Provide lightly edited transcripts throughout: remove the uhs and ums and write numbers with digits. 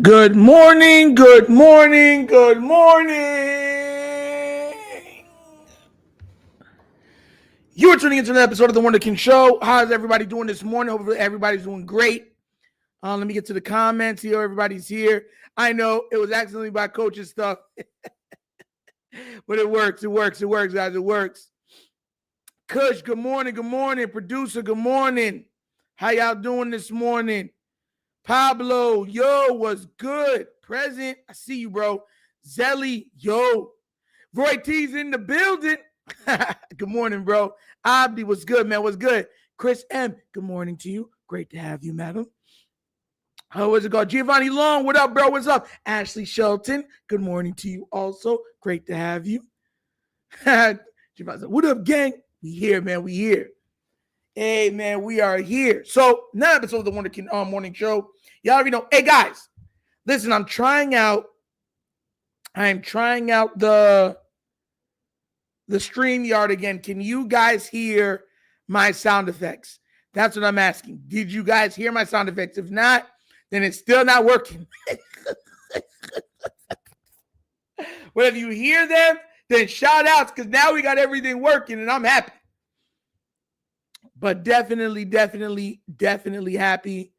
Good morning, good morning, good morning. You are tuning into another episode of The Show. How's everybody doing this morning? Hopefully everybody's doing great. Let me get to the comments here. Everybody's here. I know it was accidentally by coach's stuff, but it works, guys. It works. Kush, good morning, good morning. Producer, good morning. How y'all doing this morning? Pablo, yo, what's good? Present, I see you, bro. Zelly, yo. Roy T's in the building. Good morning, bro. Abdi, what's good, man? What's good? Chris M, good morning to you. Great to have you, madam. How is it going? Giovanni Long, what up, bro? What's up? Ashley Shelton, good morning to you also. Great to have you. Giovanni said, what up, gang? We here, man. We here. Hey, man, we are here. So, another episode of the Morning Show. Y'all already know. Hey, guys, listen, I'm trying out the StreamYard again. Can you guys hear my sound effects? That's what I'm asking. Did you guys hear my sound effects? If not, then it's still not working. But if you hear them, then shout outs, because now we got everything working and I'm happy. But definitely happy.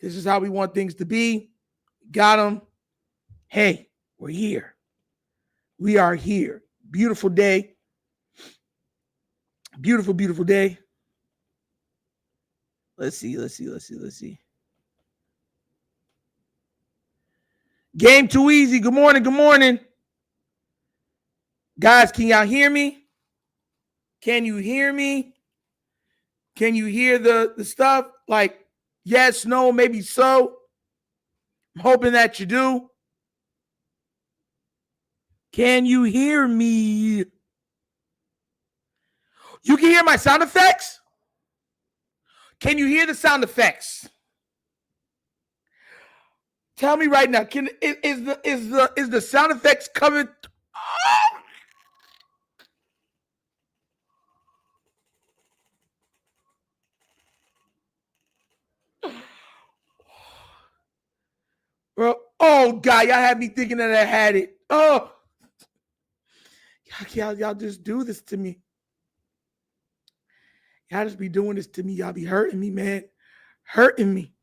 This is how we want things to be. Got them. Hey, we're here. We are here. Beautiful day. Beautiful day. Let's see. Game too easy. Good morning. Guys, can y'all hear me? Can you hear me? Can you hear the stuff? Like, yes, no, maybe so. I'm hoping that you do. Can you hear me? You can hear my sound effects? Can you hear the sound effects? Tell me right now. Is the sound effects coming? Bro, oh God, y'all had me thinking that I had it. Oh, y'all just do this to me. Y'all just be doing this to me. Y'all be hurting me, man. Hurting me.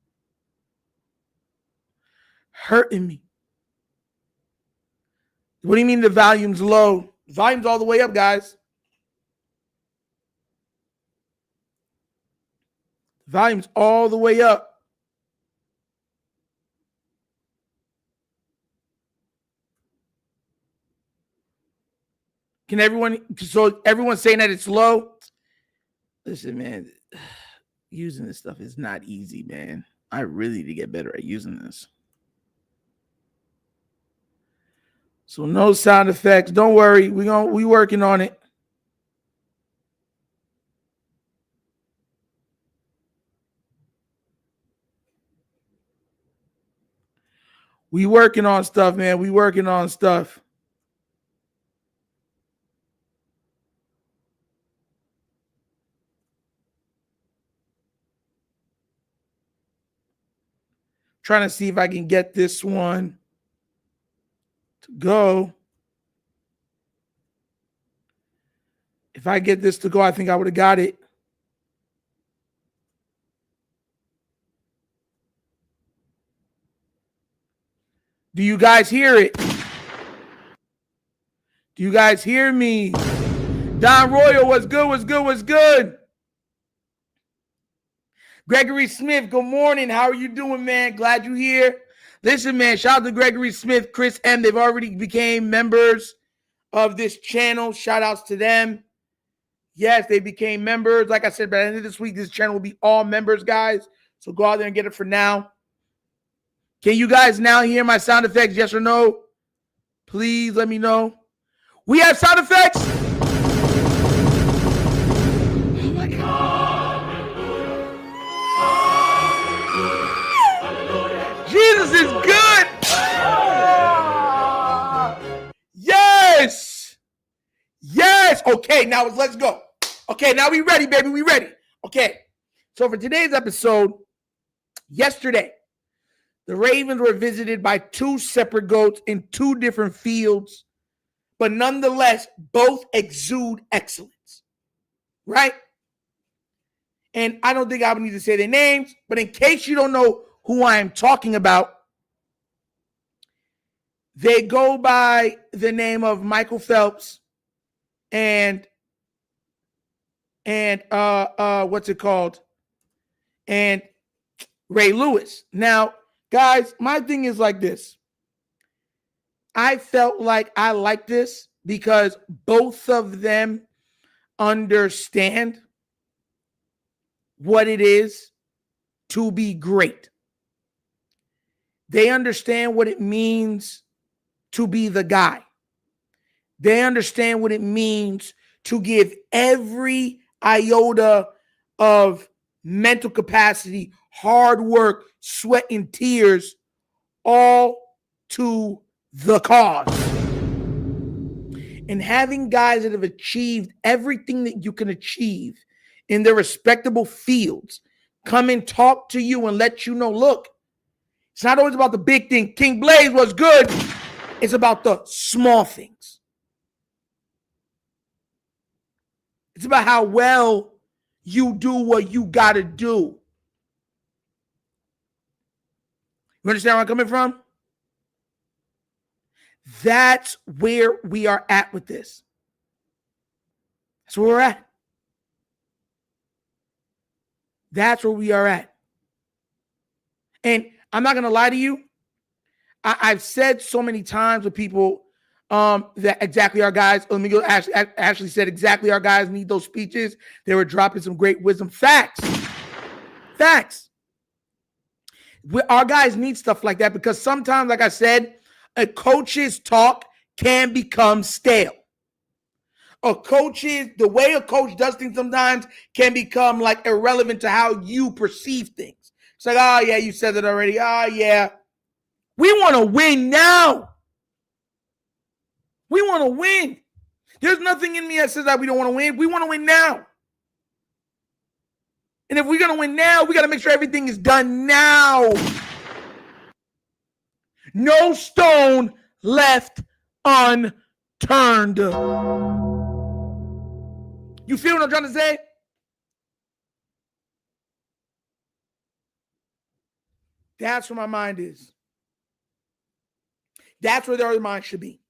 What do you mean the volume's low? Volume's all the way up, guys. Volume's all the way up. Can everyone's saying that it's low? Listen, man, using this stuff is not easy, man. I really need to get better at using this. So no sound effects. Don't worry. We working on it. We working on stuff, man. We working on stuff. Trying to see if I can get this one to go. If I get this to go, I think I would have got it. Do you guys hear it? Do you guys hear me? Don Royal, what's good? Gregory Smith, good morning. How are you doing, man? Glad you're here. Listen, man, shout out to Gregory Smith, Chris M. They've already became members of this channel. Shout outs to them. Yes, they became members. Like I said, by the end of this week, this channel will be all members, guys. So go out there and get it for now. Can you guys now hear my sound effects? Yes or no? Please let me know. We have sound effects. Oh my God. Jesus is good. Yes. Okay, now let's go. Okay, now we ready, baby. We ready. Okay. So for today's episode, yesterday, The Ravens were visited by two separate GOATs in two different fields, but nonetheless, both exude excellence, right? And I don't think I would need to say their names, but in case you don't know who I am talking about, they go by the name of Michael Phelps and what's it called? And Ray Lewis. Now, guys, my thing is like this. I felt like I liked this because both of them understand what it is to be great. They understand what it means to be the guy. They understand what it means to give every iota of mental capacity, hard work, sweat, and tears, all to the cause. And having guys that have achieved everything that you can achieve in their respectable fields come and talk to you and let you know, look, it's not always about the big thing. King Blaze was good. It's about the small things. It's about how well you do what you got to do. You understand where I'm coming from? That's where we are at with this. That's where we're at. That's where we are at. And I'm not going to lie to you. I've said so many times with people that exactly our guys, let me go, Ashley said exactly our guys need those speeches. They were dropping some great wisdom. Facts. Our guys need stuff like that because sometimes, like I said, a coach's talk can become stale. The way a coach does things sometimes can become like irrelevant to how you perceive things. It's like, oh yeah, you said it already. Oh yeah. We want to win now. We want to win. There's nothing in me that says that we don't want to win. We want to win now. And if we're going to win now, we got to make sure everything is done now. No stone left unturned. You feel what I'm trying to say? That's where my mind is. That's where their mind should be.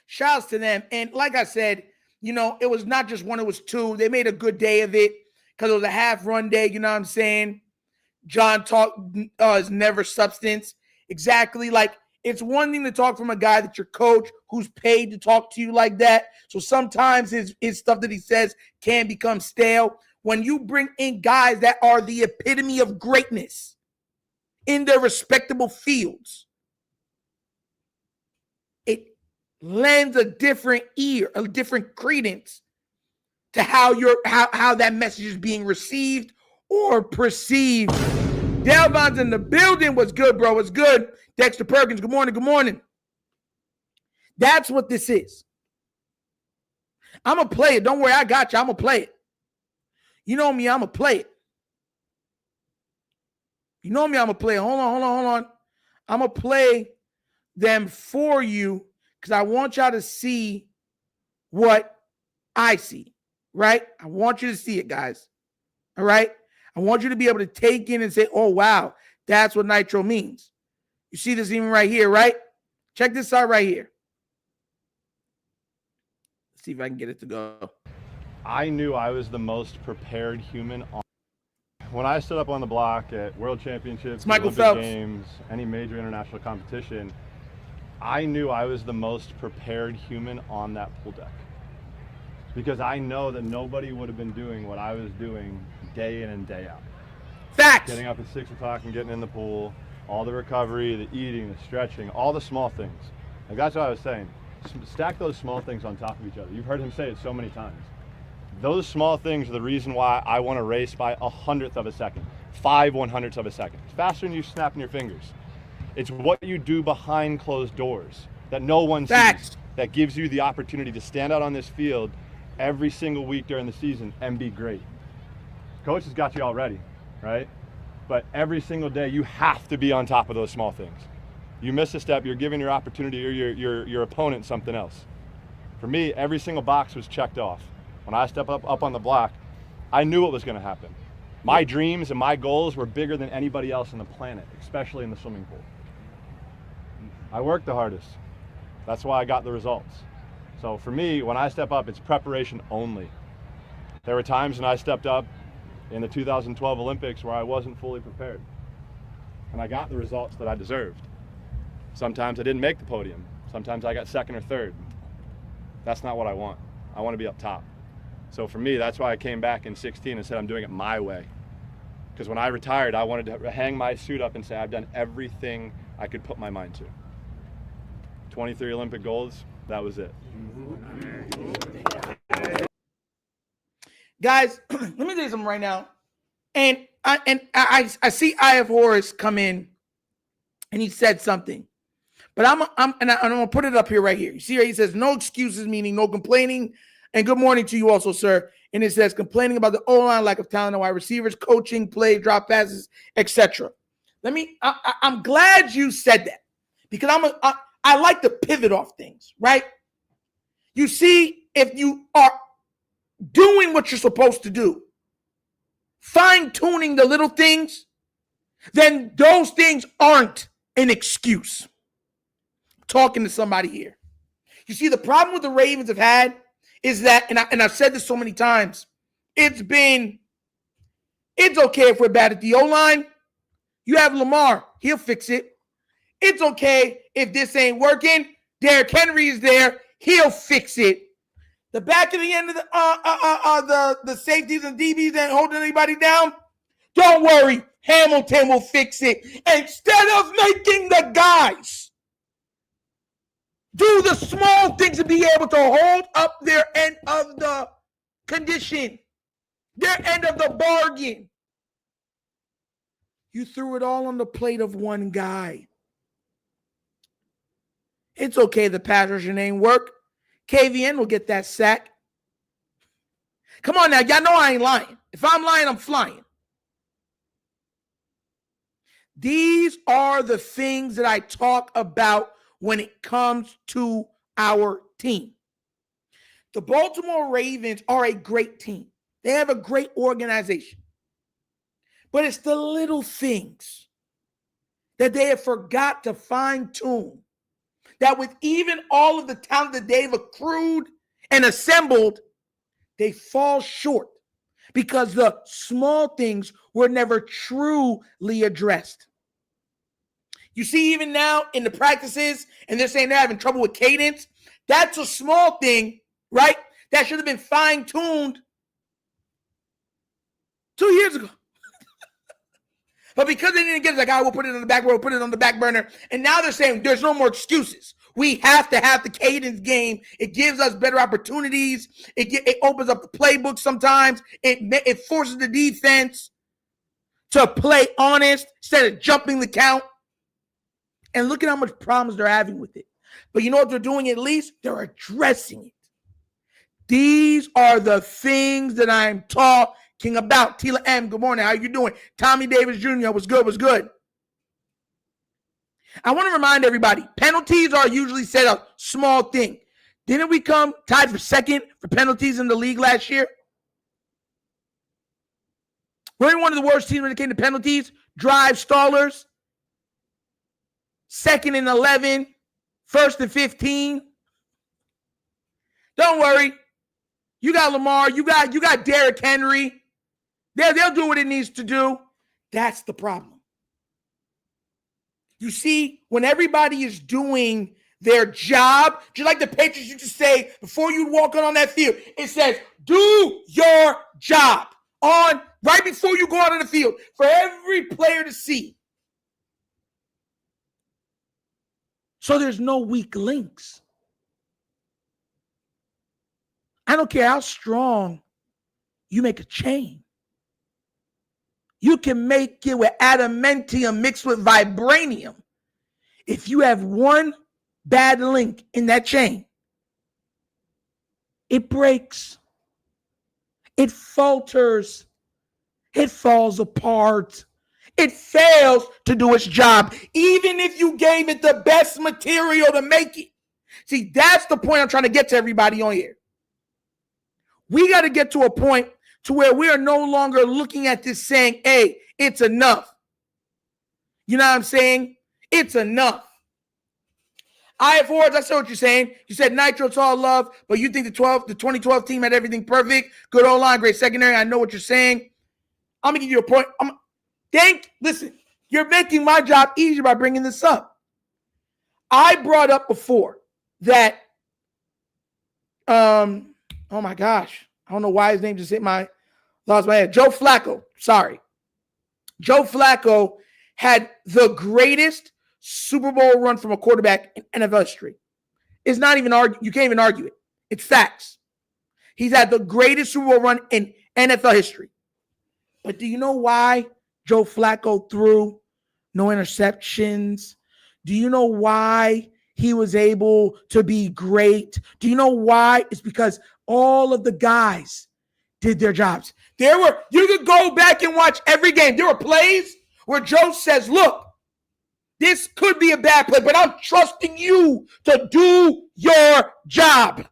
Shouts to them. And like I said, it was not just one, it was two. They made a good day of it because it was a half-run day, you know what I'm saying? John talk is never substance. Exactly. Like, it's one thing to talk from a guy that's your coach who's paid to talk to you like that. So sometimes his stuff that he says can become stale. When you bring in guys that are the epitome of greatness in their respectable fields, it lends a different ear, a different credence to how that message is being received or perceived. Delvin's in the building. What's good, bro? What's good? Dexter Perkins, good morning, good morning. That's what this is. I'm going to play it. Don't worry, I got you. I'm going to play it. You know me, I'm going to play it. You know me, I'm going to play it. Hold on. I'm going to play them for you because I want y'all to see what I see, right? I want you to see it, guys. All right? I want you to be able to take in and say, oh, wow, that's what Nitro means. You see this even right here, right? Check this out right here. Let's see if I can get it to go. I knew I was the most prepared human on. When I stood up on the block at World Championships, Michael Olympic Phelps. Games, any major international competition, I knew I was the most prepared human on that pool deck. Because I know that nobody would have been doing what I was doing day in and day out. Facts. Getting up at 6 o'clock and getting in the pool, all the recovery, the eating, the stretching, all the small things. Like, that's what I was saying. Stack those small things on top of each other. You've heard him say it so many times. Those small things are the reason why I want to race by 1/100th of a second, 5 1/100ths of a second. It's faster than you snapping your fingers. It's what you do behind closed doors that no one sees that gives you the opportunity to stand out on this field every single week during the season and be great. Coach has got you all ready, right? But every single day, you have to be on top of those small things. You miss a step, you're giving your opportunity or your opponent something else. For me, every single box was checked off. When I stepped up on the block, I knew what was going to happen. My dreams and my goals were bigger than anybody else on the planet, especially in the swimming pool. I worked the hardest. That's why I got the results. So for me, when I step up, it's preparation only. There were times when I stepped up in the 2012 Olympics where I wasn't fully prepared. And I got the results that I deserved. Sometimes I didn't make the podium. Sometimes I got second or third. That's not what I want. I want to be up top. So for me, that's why I came back in 16 and said I'm doing it my way. Because when I retired, I wanted to hang my suit up and say I've done everything I could put my mind to. 23 Olympic golds, that was it. Guys, let me tell you something right now. And I see IF Horace come in and he said something. But I'm gonna put it up here right here. You see, he says no excuses, meaning no complaining. And good morning to you also, sir. And it says complaining about the O-line, lack of talent, wide receivers, coaching, play, drop passes, etc. I'm glad you said that because I like to pivot off things, right? You see, if you are doing what you're supposed to do, fine-tuning the little things, then those things aren't an excuse. I'm talking to somebody here. You see, the problem with the Ravens have had is that, and I've said this so many times, it's okay if we're bad at the O-line. You have Lamar. He'll fix it. It's okay if this ain't working. Derrick Henry is there. He'll fix it. The back of the end of the safeties and DBs ain't holding anybody down. Don't worry. Hamilton will fix it. Instead of making the guys do the small things to be able to hold up their end of the condition, their end of the bargain, you threw it all on the plate of one guy. It's okay the pass rushing ain't work. KVN will get that sack. Come on now, y'all know I ain't lying. If I'm lying, I'm flying. These are the things that I talk about when it comes to our team. The Baltimore Ravens are a great team. They have a great organization. But it's the little things that they have forgot to fine-tune, that with even all of the talent that they've accrued and assembled, they fall short because the small things were never truly addressed. You see, even now in the practices, and they're saying they're having trouble with cadence, that's a small thing, right? That should have been fine-tuned 2 years ago. But because they didn't get it, like, we'll put it on the back burner, we'll put it on the back burner. And now they're saying there's no more excuses. We have to have the cadence game. It gives us better opportunities. It opens up the playbook sometimes. It forces the defense to play honest instead of jumping the count. And look at how much problems they're having with it. But you know what they're doing at least? They're addressing it. These are the things that I'm talking about. Tila M, good morning. How you doing? Tommy Davis Jr., what's good? What's good? I want to remind everybody, penalties are usually said a small thing. Didn't we come tied for second for penalties in the league last year? We're one of the worst teams when it came to penalties, drive stallers. Second and 11, first and 15. Don't worry. You got Lamar. You got Derrick Henry. They'll do what it needs to do. That's the problem. You see, when everybody is doing their job, just like the Patriots used to say before you walk on that field, it says, do your job on right before you go out on the field for every player to see. So there's no weak links. I don't care how strong you make a chain. You can make it with adamantium mixed with vibranium. If you have one bad link in that chain, it breaks. It falters. It falls apart. It fails to do its job, even if you gave it the best material to make it. See, that's the point I'm trying to get to everybody on here. We got to get to a point to where we are no longer looking at this saying, hey, it's enough. You know what I'm saying? It's enough. I have words. I saw what you're saying. You said Nitro, it's all love, but you think the 2012 team had everything perfect. Good O-line, great secondary. I know what you're saying. I'm going to give you a point. Listen, you're making my job easier by bringing this up. I brought up before that, oh my gosh, I don't know why his name just lost my head. Joe Flacco, sorry. Joe Flacco had the greatest Super Bowl run from a quarterback in NFL history. It's not even you can't even argue it. It's facts. He's had the greatest Super Bowl run in NFL history. But do you know why Joe Flacco threw no interceptions? Do you know why he was able to be great? Do you know why? It's because all of the guys did their jobs. You could go back and watch every game. There were plays where Joe says, look, this could be a bad play, but I'm trusting you to do your job.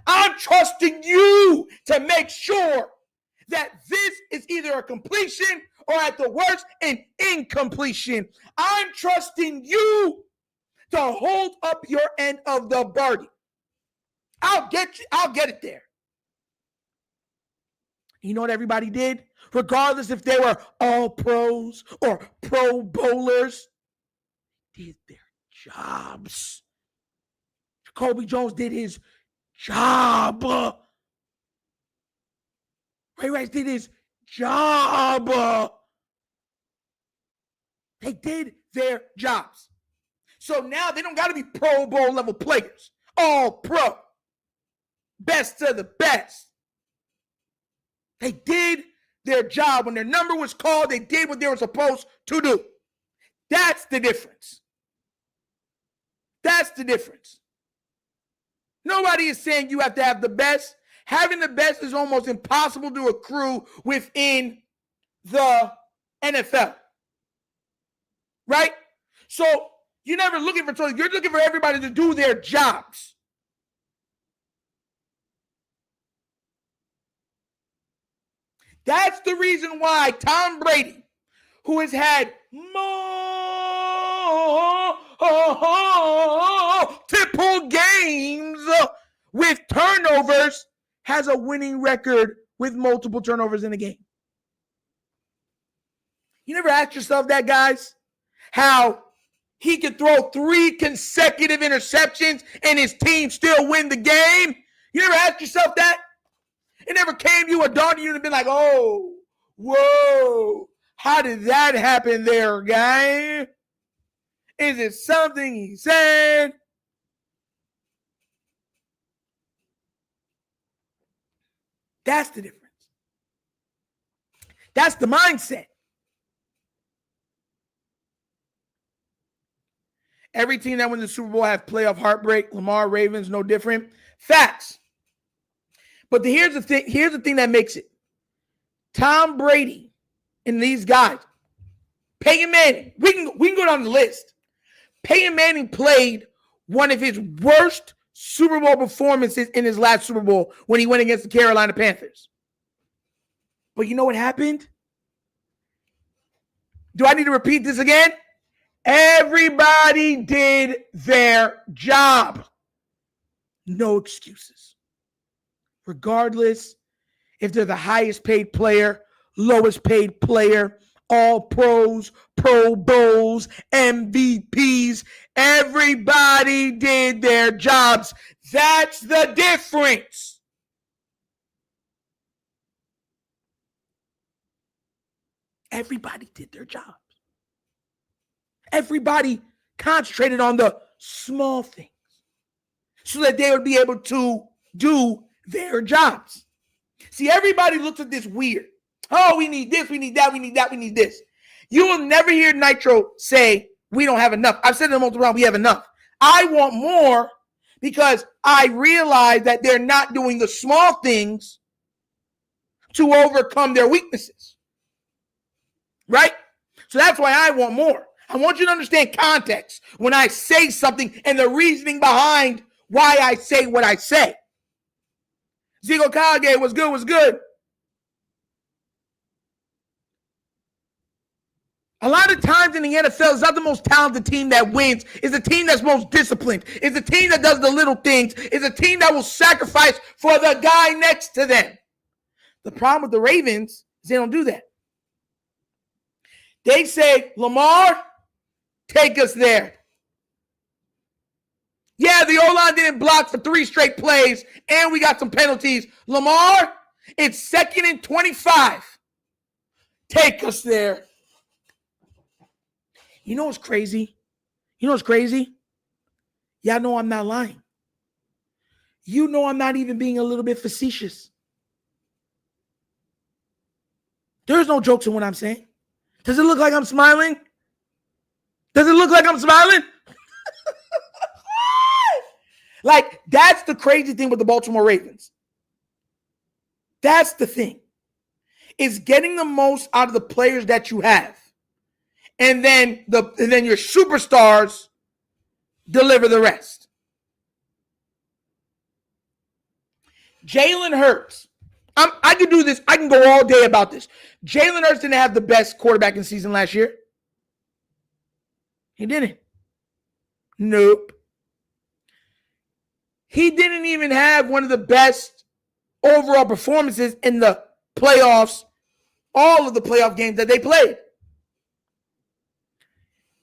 I'm trusting you to make sure that this is either a completion or at the worst, an incompletion. I'm trusting you to hold up your end of the bargain. I'll get it there. You know what everybody did? Regardless if they were all pros or pro bowlers, did their jobs. Jacoby Jones did his job. Ray Rice did his job. They did their jobs. So now they don't got to be Pro Bowl level players. All pro. Best of the best. They did their job. When their number was called, they did what they were supposed to do. That's the difference. That's the difference. Nobody is saying you have to have the best. Having the best is almost impossible to accrue within the NFL. Right? So you're never looking for toys. You're looking for everybody to do their jobs. That's the reason why Tom Brady, who has had multiple games with turnovers, has a winning record with multiple turnovers in a game. You never asked yourself that, guys? How he could throw 3 consecutive interceptions and his team still win the game? You never asked yourself that? It never came to you a dawn to you and been like, oh, whoa, how did that happen there, guy? Is it something he said? That's the difference. That's the mindset. Every team that wins the Super Bowl have playoff heartbreak. Lamar, Ravens, no different. Facts. But here's the thing. Here's the thing that makes it. Tom Brady and these guys. Peyton Manning. We can go down the list. Peyton Manning played one of his worst Super Bowl performances in his last Super Bowl when he went against the Carolina Panthers. But you know what happened? Do I need to repeat this again? Everybody did their job. No excuses. Regardless if they're the highest paid player, lowest paid player, all pros, Pro Bowls, MVPs, everybody did their jobs. That's the difference. Everybody did their jobs. Everybody concentrated on the small things so that they would be able to do their jobs. See, everybody looks at this weird. Oh, we need this, we need that, we need that, we need this. You will never hear Nitro say, we don't have enough. I've said it multiple times, we have enough. I want more because I realize that they're not doing the small things to overcome their weaknesses. Right? So that's why I want more. I want you to understand context when I say something and the reasoning behind why I say what I say. Zico Kage was good. A lot of times in the NFL, it's not the most talented team that wins. It's the team that's most disciplined. It's the team that does the little things. It's a team that will sacrifice for the guy next to them. The problem with the Ravens is they don't do that. They say, Lamar, take us there. Yeah, the O-line didn't block for 3 straight plays, and we got some penalties. Lamar, it's 2nd and 25. Take us there. You know what's crazy? Y'all know I'm not lying. You know I'm not even being a little bit facetious. There's no jokes in what I'm saying. Does it look like I'm smiling? Like, that's the crazy thing with the Baltimore Ravens. That's the thing. Is getting the most out of the players that you have. And then your superstars deliver the rest. Jalen Hurts. I can do this. I can go all day about this. Jalen Hurts didn't have the best quarterback in season last year. He didn't. Nope. He didn't even have one of the best overall performances in the playoffs, all of the playoff games that they played.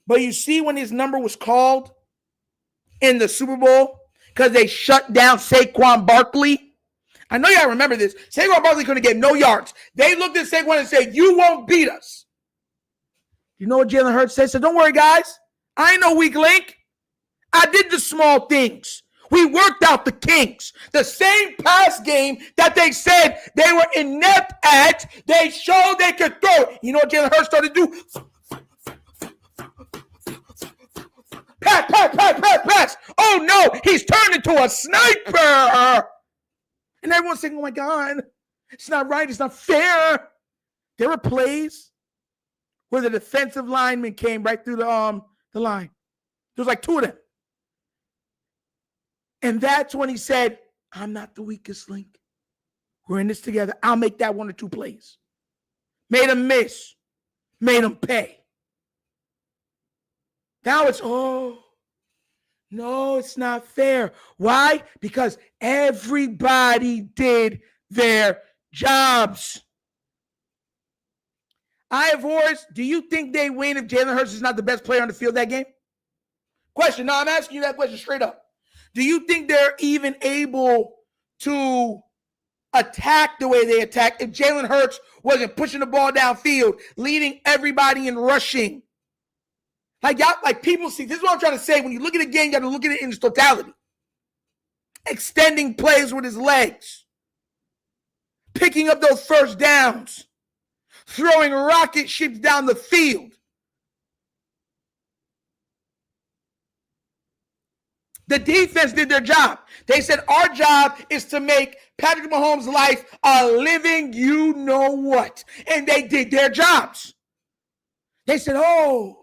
But you see when his number was called in the Super Bowl because they shut down Saquon Barkley. I know y'all remember this. Saquon Barkley couldn't get no yards. They looked at Saquon and said, you won't beat us. You know what Jalen Hurts said? So don't worry, guys. I ain't no weak link. I did the small things. We worked out the kinks. The same pass game that they said they were inept at, they showed they could throw it. You know what Jalen Hurts started to do? Pass. Oh, no, he's turned into a sniper. And everyone's saying, oh, my God, it's not right. It's not fair. There were plays where the defensive lineman came right through the line. There was like 2 of them. And that's when he said, I'm not the weakest link. We're in this together. I'll make that 1 or 2 plays. Made him miss. Made him pay. Now it's, oh, no, it's not fair. Why? Because everybody did their jobs. Horse, do you think they win if Jalen Hurts is not the best player on the field that game? Question. No, I'm asking you that question straight up. Do you think they're even able to attack the way they attack if Jalen Hurts wasn't pushing the ball downfield, leading everybody in rushing? Like people see, this is what I'm trying to say. When you look at a game, you got to look at it in its totality. Extending plays with his legs. Picking up those first downs. Throwing rocket ships down the field. The defense did their job. They said, our job is to make Patrick Mahomes' life a living you know what. And they did their jobs. They said, oh,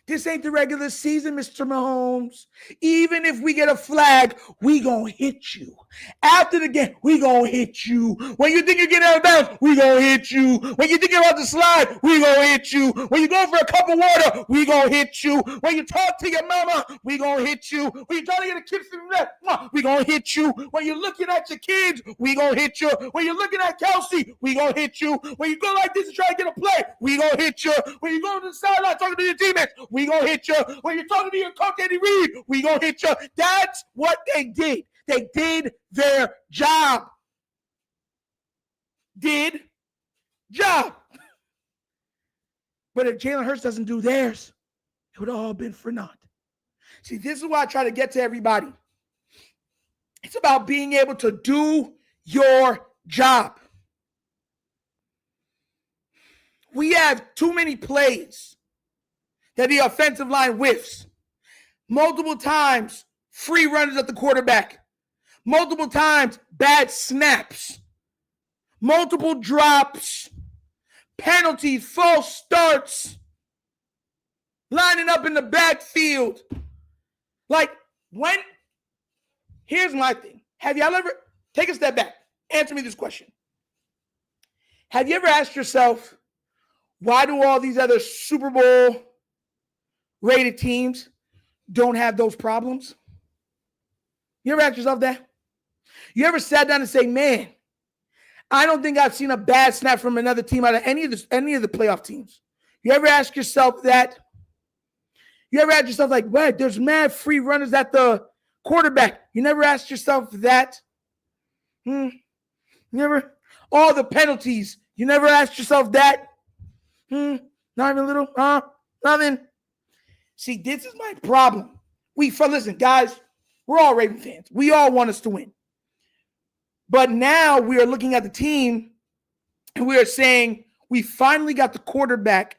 this ain't the regular season, Mr. Mahomes. Even if we get a flag, we gonna hit you. After the game, we gonna hit you. When you think you're getting out of bounds, we gonna hit you. When you think you're about to slide, we gonna hit you. When you go for a cup of water, we gonna hit you. When you talk to your mama, we gonna hit you. When you try to get a kiss from that, we gonna hit you. When you're looking at your kids, we gonna hit you. When you're looking at Kelsey, we gonna hit you. When you go like this and try to get a play, we gonna hit you. When you go to the sideline talking to your teammates, we gonna hit you. When you're talking to your coach, Eddie Reed, we gonna hit you. That's what they did. They did their job. Did job. But if Jalen Hurts doesn't do theirs, it would have all been for naught. See, this is why I try to get to everybody. It's about being able to do your job. We have too many plays that the offensive line whiffs. Multiple times, free runners at the quarterback. Multiple times, bad snaps. Multiple drops. Penalties, false starts. lining up in the backfield. Like, here's my thing. Have y'all ever, take a step back, answer me this question. Have you ever asked yourself, why do all these other Super Bowl rated teams don't have those problems? You ever ask yourself that? You ever sat down and say, man, I don't think I've seen a bad snap from another team out of any of the playoff teams. You ever ask yourself that? You ever ask yourself like, what? There's mad free runners at the quarterback. You never asked yourself that? Never? All the penalties. You never asked yourself that? Not even a little? Nothing. See, this is my problem. Listen, guys, we're all Raven fans. We all want us to win. But now we are looking at the team and we are saying we finally got the quarterback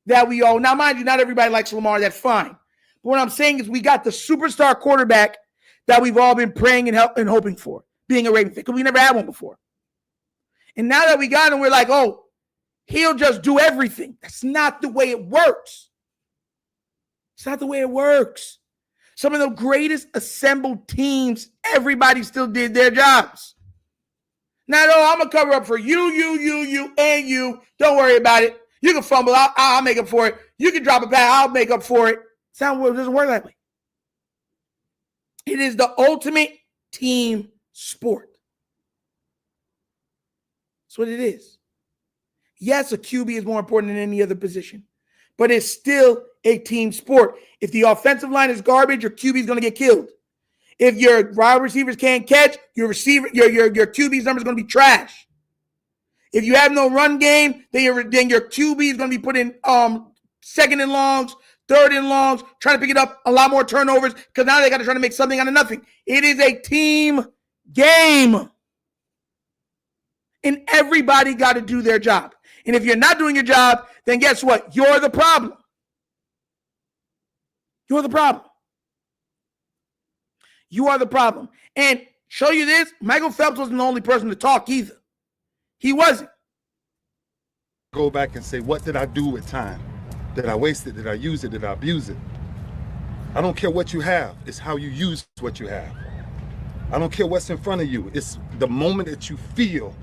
that we all. Now, mind you, not everybody likes Lamar. That's fine. But what I'm saying is we got the superstar quarterback that we've all been praying and hoping for, being a Raven fan, because we never had one before. And now that we got him, we're like, oh, he'll just do everything. That's not the way it works. It's not the way it works. Some of the greatest assembled teams, everybody still did their jobs. Now, no, I'm going to cover up for you, and you. Don't worry about it. You can fumble. I'll make up for it. You can drop a pass. I'll make up for it. It doesn't work that way. It is the ultimate team sport. That's what it is. Yes, a QB is more important than any other position, but it's still a team sport. If the offensive line is garbage, your QB is going to get killed. If your wide receivers can't catch, your QB's number is going to be trash. If you have no run game, then your QB is going to be put in second and longs, third and longs, trying to pick it up, a lot more turnovers because now they got to try to make something out of nothing. It is a team game. And everybody got to do their job. And if you're not doing your job, then guess what? You're the problem. You're the problem. You are the problem. And show you this, Michael Phelps wasn't the only person to talk either. He wasn't. Go back and say, what did I do with time? Did I waste it? Did I use it? Did I abuse it? I don't care what you have. It's how you use what you have. I don't care what's in front of you. It's the moment that you feel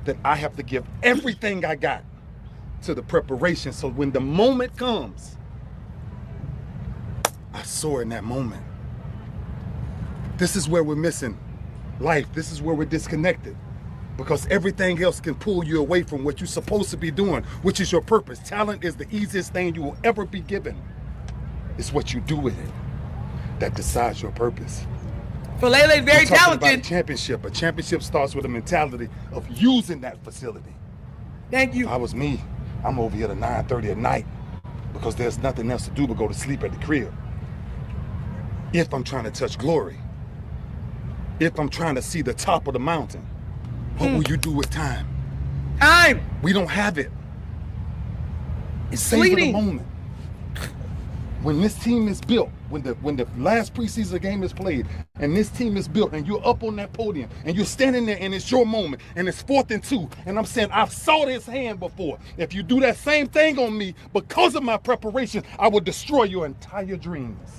that I have to give everything I got to the preparation. So when the moment comes, I soar in that moment. This is where we're missing life. This is where we're disconnected. Because everything else can pull you away from what you're supposed to be doing, which is your purpose. Talent is the easiest thing you will ever be given. It's what you do with it that decides your purpose. Falele is very talented. About a championship starts with a mentality of using that facility. Thank you. If I was me, I'm over here at 9:30 at night because there's nothing else to do but go to sleep at the crib. If I'm trying to touch glory, if I'm trying to see the top of the mountain, what will you do with time? Time. We don't have it. It's savor fleeting. the moment. When this team is built, when the last preseason game is played, and this team is built, and you're up on that podium, and you're standing there, and it's your moment, and it's 4th and 2, and I'm saying, I've saw this hand before. If you do that same thing on me, because of my preparation, I will destroy your entire dreams.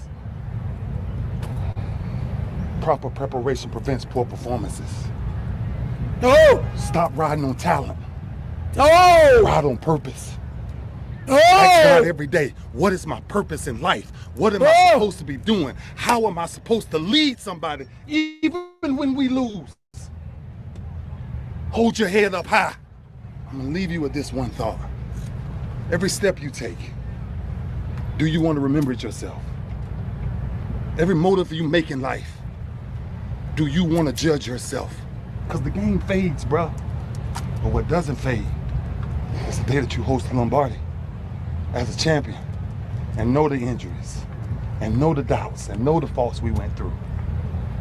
Proper preparation prevents poor performances. Oh! Stop riding on talent. Oh! Ride on purpose. Oh! Ask God every day, what is my purpose in life? What am I supposed to be doing? How am I supposed to lead somebody even when we lose? Hold your head up high. I'm gonna leave you with this one thought. Every step you take, do you want to remember it yourself? Every motive you make in life, do you want to judge yourself? Because the game fades, bro. But what doesn't fade is the day that you host Lombardi as a champion and know the injuries and know the doubts and know the faults we went through.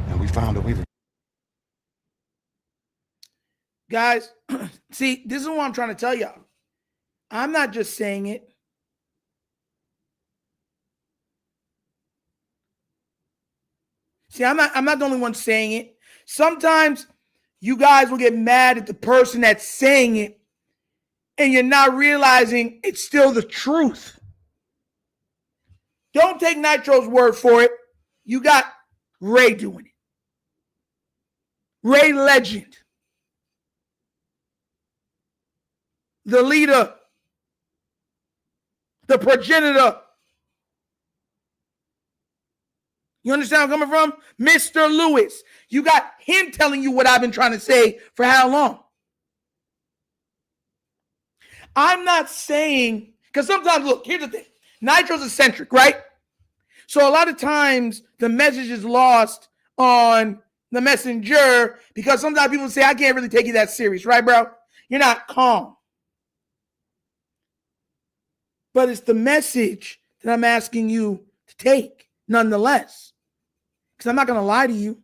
And we found a way to. Guys, see, this is what I'm trying to tell y'all. I'm not just saying it. See, I'm not the only one saying it. Sometimes you guys will get mad at the person that's saying it, and you're not realizing it's still the truth. Don't take Nitro's word for it. You got Ray doing it. Ray Legend. The leader. The progenitor. You understand where I'm coming from? Mr. Lewis. You got him telling you what I've been trying to say for how long? I'm not saying, because sometimes, look, here's the thing. Nitro's eccentric, right? So a lot of times the message is lost on the messenger because sometimes people say, I can't really take you that serious, right, bro? You're not calm. But it's the message that I'm asking you to take, nonetheless. Because I'm not going to lie to you.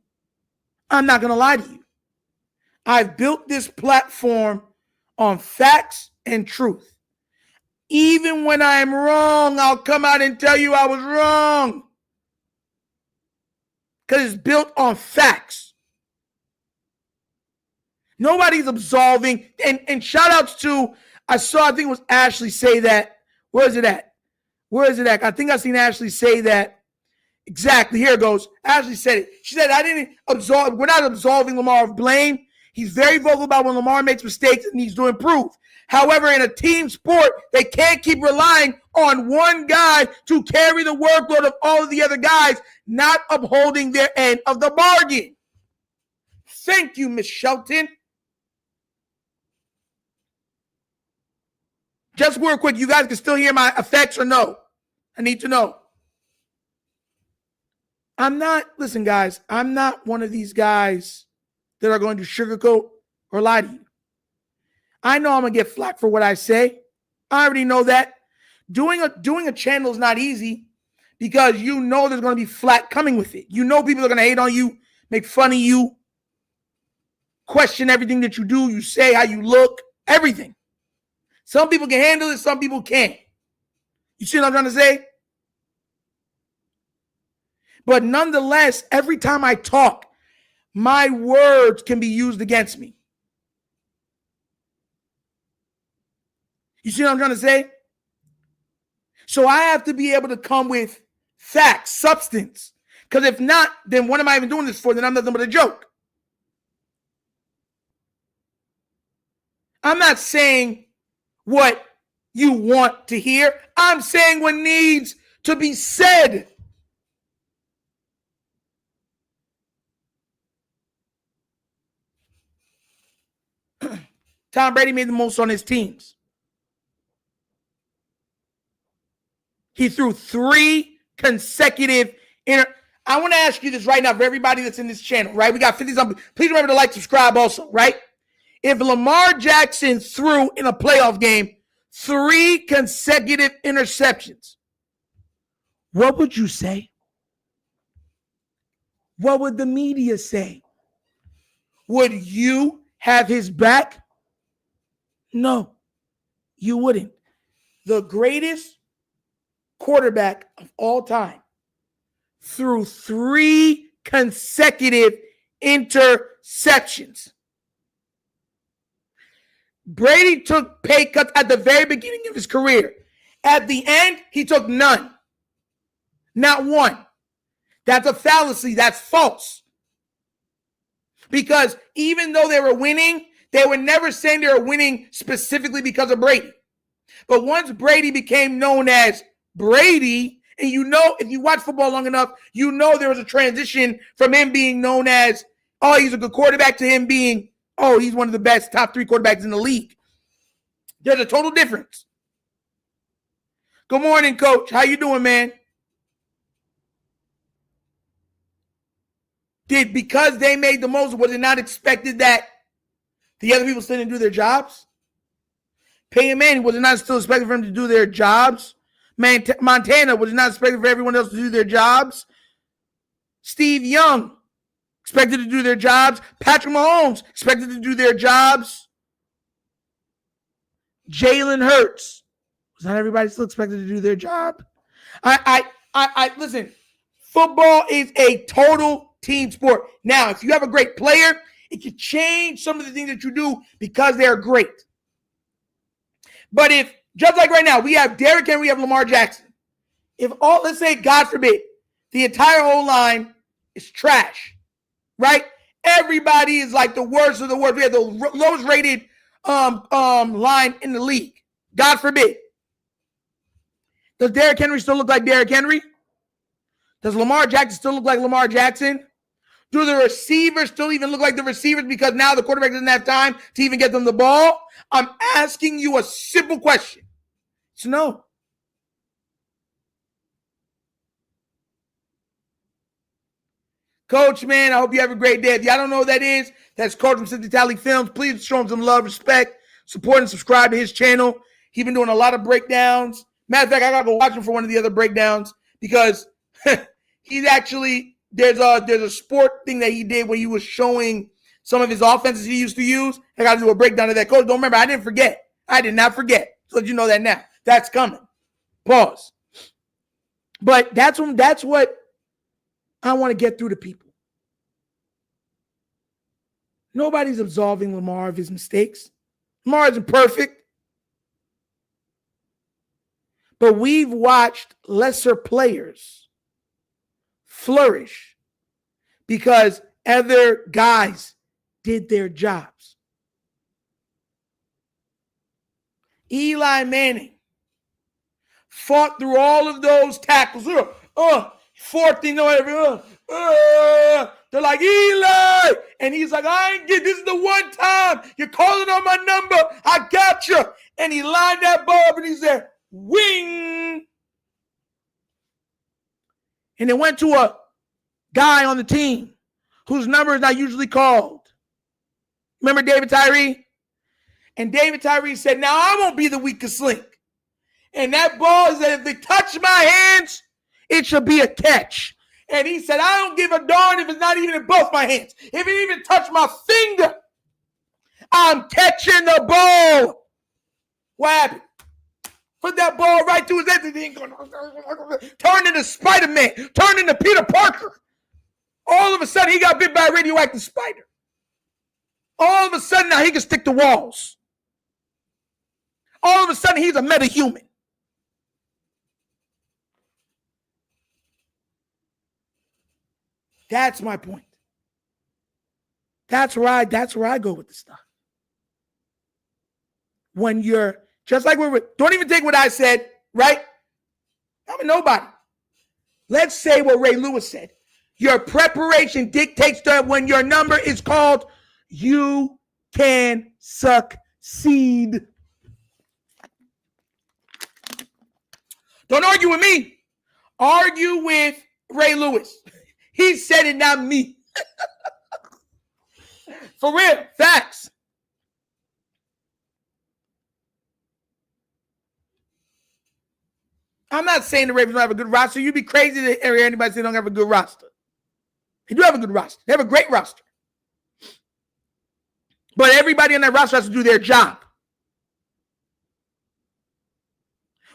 I'm not going to lie to you. I've built this platform on facts and truth. Even when I'm wrong, I'll come out and tell you I was wrong. Because it's built on facts. Nobody's absolving. And shout outs to, I think it was Ashley say that. Where is it at? Where is it at? I think I seen Ashley say that. Exactly. Here it goes. Ashley said it. She said, I didn't absolve. We're not absolving Lamar of blame. He's very vocal about when Lamar makes mistakes and needs to improve. However, in a team sport, they can't keep relying on one guy to carry the workload of all of the other guys, not upholding their end of the bargain. Thank you, Miss Shelton. Just real quick, you guys can still hear my effects or no? I need to know. Listen, guys, I'm not one of these guys that are going to sugarcoat or lie to you. I know I'm going to get flack for what I say. I already know that. Doing a channel is not easy because you know there's going to be flack coming with it. You know people are going to hate on you, make fun of you, question everything that you do, you say, how you look, everything. Some people can handle it, some people can't. You see what I'm trying to say? But nonetheless, every time I talk, my words can be used against me. You see what I'm trying to say? So I have to be able to come with facts, substance. Because if not, then what am I even doing this for? Then I'm nothing but a joke. I'm not saying what you want to hear. I'm saying what needs to be said. Tom Brady made the most on his teams. He threw 3 consecutive I want to ask you this right now for everybody that's in this channel, right? We got 50 something. Please remember to like, subscribe also, right? If Lamar Jackson threw in a playoff game 3 consecutive interceptions, what would you say? What would the media say? Would you have his back? No, you wouldn't. The greatest quarterback of all time threw 3 consecutive interceptions. Brady took pay cuts at the very beginning of his career. At the end, he took none. Not one. That's a fallacy. That's false. Because even though they were winning, they were never saying they were winning specifically because of Brady. But once Brady became known as Brady, and you know, if you watch football long enough, you know there was a transition from him being known as, oh, he's a good quarterback, to him being, oh, he's one of the best top 3 quarterbacks in the league. There's a total difference. Good morning, Coach. How you doing, man? Because they made the most, was it not expected that the other people still didn't do their jobs? Peyton Manning, was it not still expected for him to do their jobs? Montana, was it not expected for everyone else to do their jobs? Steve Young, expected to do their jobs. Patrick Mahomes, expected to do their jobs. Jalen Hurts, was not everybody still expected to do their job? Listen, football is a total team sport. Now, if you have a great player, it can change some of the things that you do because they're great. But if, just like right now, we have Derrick Henry, we have Lamar Jackson. if all, let's say, God forbid, the entire O-line is trash, right? Everybody is like the worst of the worst. We have the lowest rated line in the league. God forbid. Does Derrick Henry still look like Derrick Henry? Does Lamar Jackson still look like Lamar Jackson? Do the receivers still even look like the receivers because now the quarterback doesn't have time to even get them the ball? I'm asking you a simple question. It's no. Coach, man, I hope you have a great day. If y'all don't know who that is, that's Coach from Cynthia Talley Films. Please show him some love, respect, support, and subscribe to his channel. He's been doing a lot of breakdowns. Matter of fact, I got to go watch him for one of the other breakdowns because he's actually, there's a sport thing that he did where he was showing some of his offenses he used to use. I got to do a breakdown of that. Coach, don't remember, I didn't forget. I did not forget. So let you know that now. That's coming. Pause. But that's what I want to get through to people. Nobody's absolving Lamar of his mistakes. Lamar isn't perfect. But we've watched lesser players flourish because other guys did their jobs. Eli Manning fought through all of those tackles. 14, whatever. They're like, Eli! And he's like, this is the one time you're calling on my number. I got you. And he lined that ball up and he said, wing. And it went to a guy on the team whose number is not usually called. Remember David Tyree? And David Tyree said, now I won't be the weakest link. And that ball said, if they touch my hands, it should be a catch. And he said, I don't give a darn if it's not even in both my hands. If it even touched my finger, I'm catching the ball. What happened? Put that ball right through his head. Turned into Spider-Man. Turned into Peter Parker. All of a sudden, he got bit by a radioactive spider. All of a sudden, now he can stick to walls. All of a sudden, he's a meta-human. That's my point. That's where I go with this stuff. When you're just like don't even take what I said, right? I'm a nobody. Let's say what Ray Lewis said. Your preparation dictates that when your number is called, you can succeed. Don't argue with me. Argue with Ray Lewis. He said it, not me. For real, facts. I'm not saying the Ravens don't have a good roster. You'd be crazy to hear anybody say they don't have a good roster. They do have a good roster. They have a great roster. But everybody on that roster has to do their job.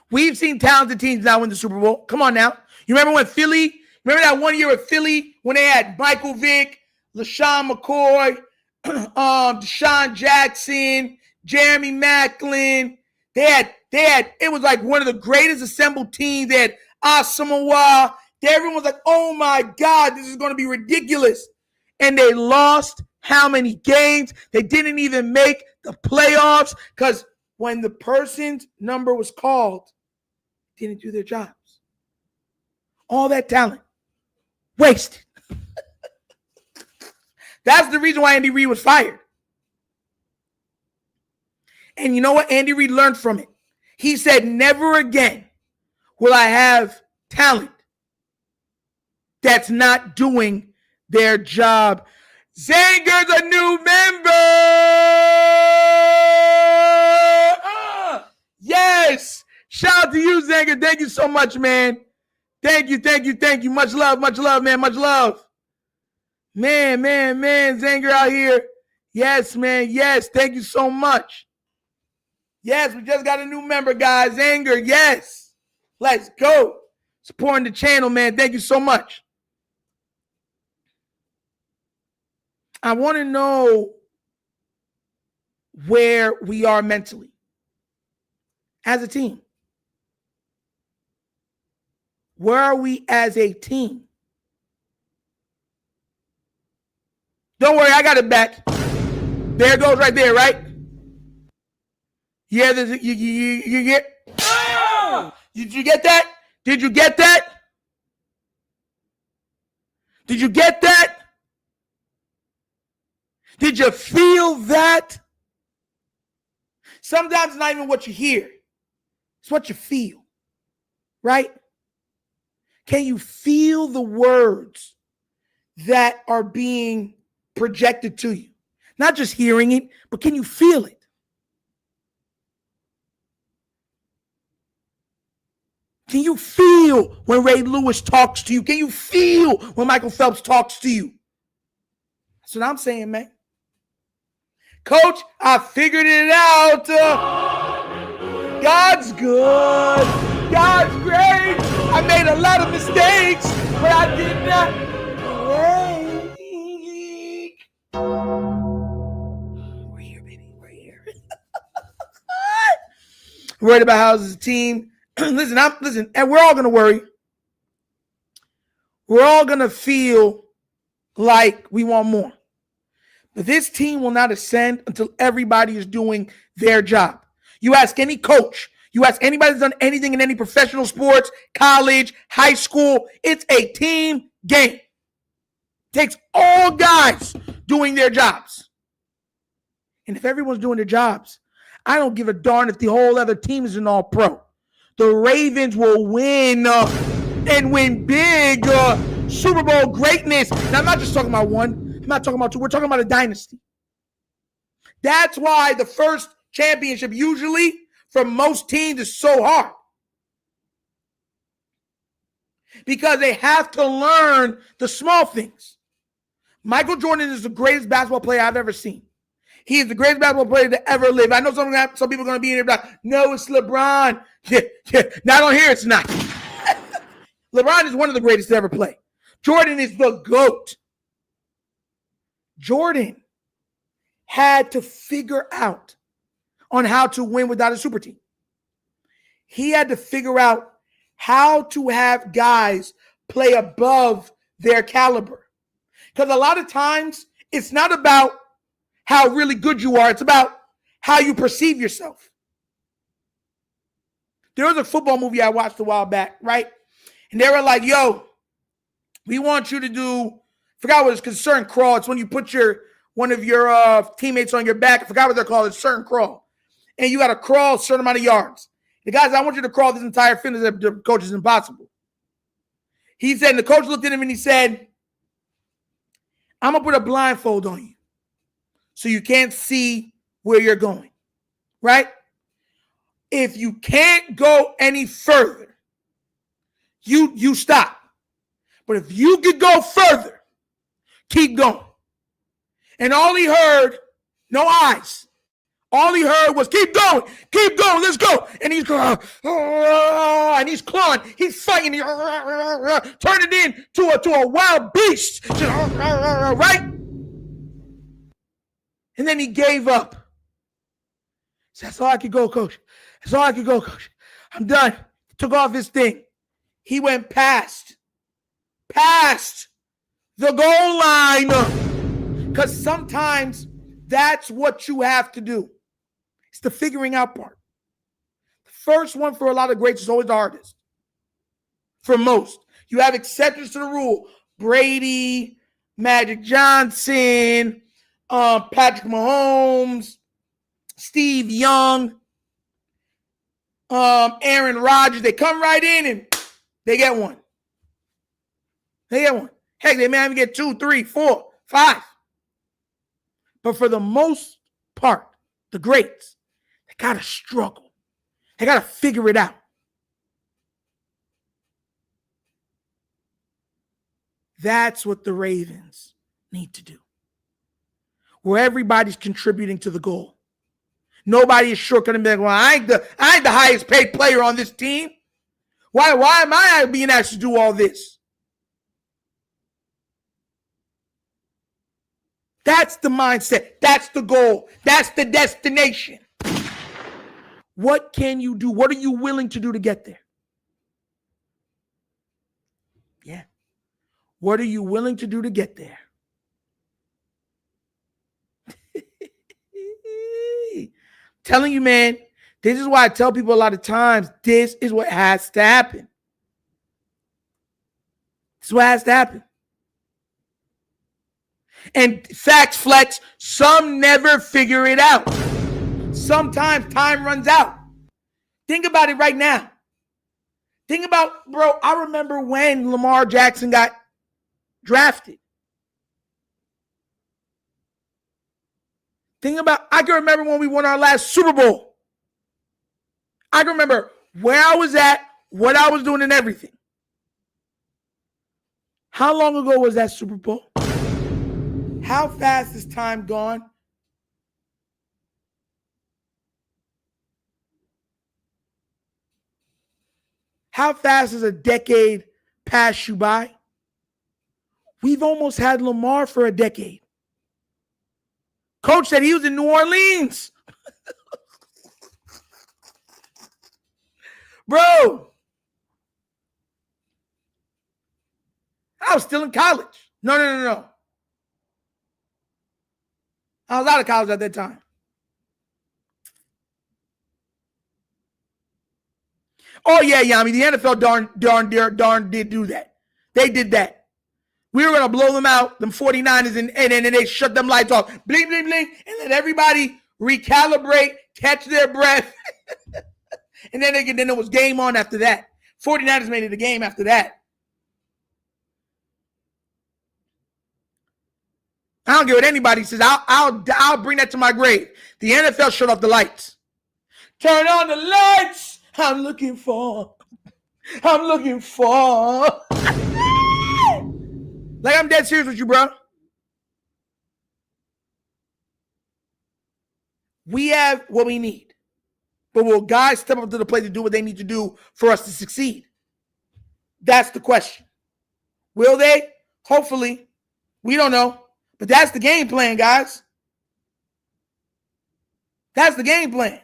We've seen talented teams now win the Super Bowl. Come on now. You remember that one year with Philly when they had Michael Vick, LaShawn McCoy, Deshaun Jackson, Jeremy Maclin. It was like one of the greatest assembled teams. They had Asamoah. Everyone was like, oh my God, this is going to be ridiculous. And they lost how many games? They didn't even make the playoffs because when the person's number was called, didn't do their jobs. All that talent, wasted. That's the reason why Andy Reid was fired. And you know what? Andy Reid learned from it. He said, never again will I have talent that's not doing their job. Zanger's a new member. Yes. Shout out to you, Zanger. Thank you so much, man. Thank you. Much love, man. Much love. Man. Zanger out here. Yes, man. Yes. Thank you so much. Yes, we just got a new member, guys. Zanger. Yes. Let's go. Supporting the channel, man. Thank you so much. I want to know where we are mentally as a team. Where are we as a team? Don't worry, I got it back. There it goes right there, right? Yeah, you get. Oh! Did you get that? Did you get that? Did you get that? Did you feel that? Sometimes it's not even what you hear. It's what you feel, right? Can you feel the words that are being projected to you? Not just hearing it, but can you feel it? Can you feel when Ray Lewis talks to you? Can you feel when Michael Phelps talks to you? That's what I'm saying, man. Coach, I figured it out. God's good. God's great. I made a lot of mistakes, but I did not break. We're here, baby. We're here. Worried about how this team. Listen, and we're all gonna worry. We're all gonna feel like we want more. But this team will not ascend until everybody is doing their job. You ask any coach, you ask anybody that's done anything in any professional sports, college, high school, it's a team game. It takes all guys doing their jobs. And if everyone's doing their jobs, I don't give a darn if the whole other team is an all-pro. The Ravens will win and win big Super Bowl greatness. And I'm not just talking about one. I'm not talking about two. We're talking about a dynasty. That's why the first championship usually for most teams is so hard. Because they have to learn the small things. Michael Jordan is the greatest basketball player I've ever seen. He is the greatest basketball player to ever live. I know some people are going to be in here like, no, it's LeBron. Yeah. Now I don't hear it's not. LeBron is one of the greatest to ever play. Jordan is the GOAT. Jordan had to figure out on how to win without a super team. He had to figure out how to have guys play above their caliber. Because a lot of times, it's not about how really good you are. It's about how you perceive yourself. There was a football movie I watched a while back, right? And they were like, yo, we want you to do, I forgot what it's concerned crawl. It's when you put one of your teammates on your back. I forgot what they're called. It's certain crawl. And you got to crawl a certain amount of yards. The guys, I want you to crawl this entire fitness. The coach is impossible. He said, and the coach looked at him and he said, I'm going to put a blindfold on you so you can't see where you're going, right? If you can't go any further, you stop. But if you could go further, keep going. And all he heard, no eyes. All he heard was keep going, let's go. And he's going, and he's clawing, he's fighting, turn it into a wild beast, right? And then he gave up. That's all I could go, coach. That's all I could go, coach. I'm done. Took off his thing. He went past the goal line. Because sometimes that's what you have to do. It's the figuring out part. The first one for a lot of greats is always the hardest. For most. You have exceptions to the rule. Brady, Magic Johnson, Patrick Mahomes, Steve Young, Aaron Rodgers. They come right in and they get one. Heck, they may even get 2, 3, 4, 5. But for the most part, the greats, they got to struggle. They got to figure it out. That's what the Ravens need to do. Where everybody's contributing to the goal. Nobody is shortcutting and be like, well, I ain't the highest paid player on this team. Why am I being asked to do all this? That's the mindset. That's the goal. That's the destination. What can you do? What are you willing to do to get there? Yeah. What are you willing to do to get there? Telling you, man, this is why I tell people a lot of times, this is what has to happen. This is what has to happen. And facts, flex, some never figure it out. Sometimes time runs out. Think about it right now. Think about, bro, I remember when Lamar Jackson got drafted. I can remember when we won our last Super Bowl. I can remember where I was at, what I was doing, and everything. How long ago was that Super Bowl? How fast is time gone? How fast has a decade passed you by? We've almost had Lamar for a decade. Coach said he was in New Orleans. Bro, I was still in college. No. I was out of college at that time. Oh, yeah, Yami. The NFL darn did do that. They did that. We were going to blow them out, them 49ers, and then they shut them lights off. Blink, blink, blink. And let everybody recalibrate, catch their breath. And then it was game on after that. 49ers made it a game after that. I don't care what anybody says. I'll bring that to my grave. The NFL shut off the lights. Turn on the lights. I'm looking for. Like, I'm dead serious with you, bro. We have what we need. But will guys step up to the plate to do what they need to do for us to succeed? That's the question. Will they? Hopefully. We don't know. But that's the game plan, guys. That's the game plan.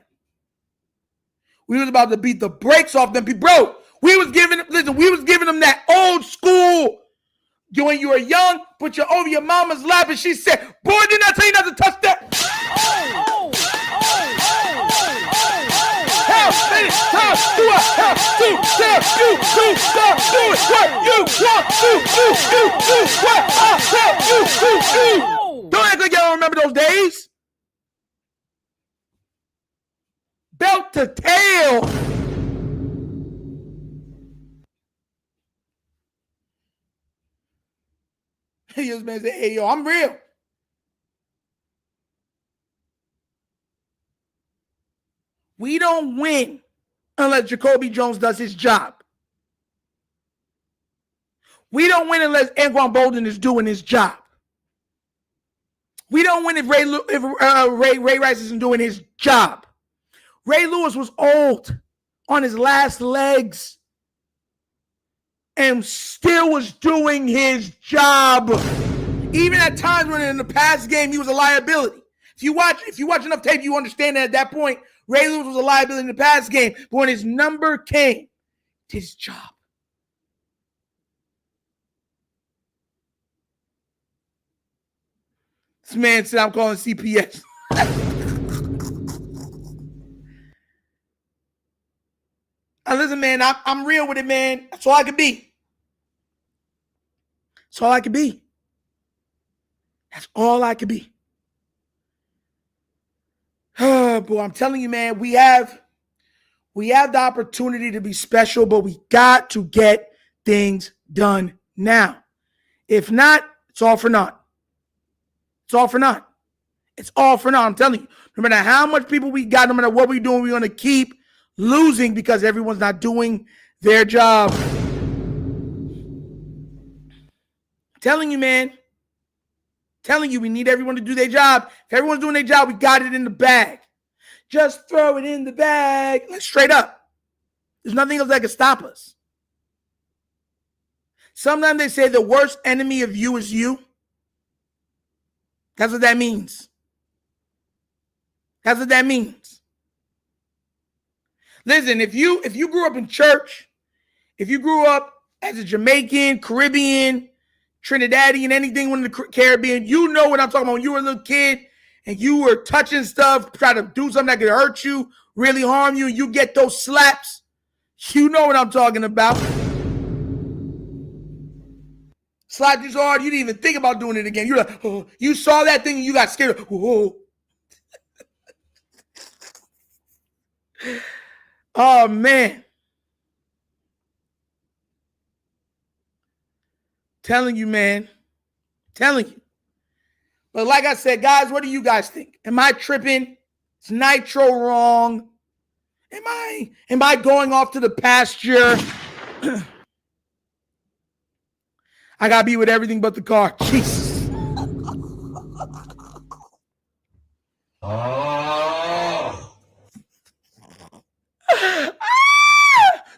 We was about to beat the brakes off them people. Bro, we was giving them that old school. When you were young, put you over your mama's lap, and she said, boy, didn't I tell you not to touch that? Don't act like y'all don't remember those days. Belt to tail. This man said, hey, yo, I'm real. We don't win unless Jacoby Jones does his job. We don't win unless Anquan Bolden is doing his job. We don't win if Ray Rice isn't doing his job. Ray Lewis was old, on his last legs, and still was doing his job. Even at times when in the past game, he was a liability. If you watch enough tape, you understand that at that point, Ray Lewis was a liability in the past game. But when his number came, did his job. This man said, I'm calling CPS. Listen, man, I'm real with it, man. That's all I can be. That's all I can be. That's all I can be. Oh, boy, I'm telling you, man, we have the opportunity to be special, but we got to get things done now. If not, it's all for naught. It's all for naught. It's all for naught. I'm telling you, no matter how much people we got, no matter what we're doing, we're going to keep losing because everyone's not doing their job. I'm telling you, man. Telling you, we need everyone to do their job. If everyone's doing their job, we got it in the bag. Just throw it in the bag. Like, straight up. There's nothing else that can stop us. Sometimes they say the worst enemy of you is you. That's what that means. That's what that means. Listen, if you grew up in church, if you grew up as a Jamaican, Caribbean, Trinidadian, anything in the Caribbean, you know what I'm talking about. When you were a little kid and you were touching stuff, trying to do something that could hurt you, really harm you, and you get those slaps, you know what I'm talking about. Slapped you so hard, you didn't even think about doing it again. You're like, oh, you saw that thing and you got scared. Whoa. Oh, man. Telling you, man. Telling you. But like I said, guys, what do you guys think? Am I tripping? Is Nitro wrong? Am I going off to the pasture? I gotta be with everything but the car. Jesus.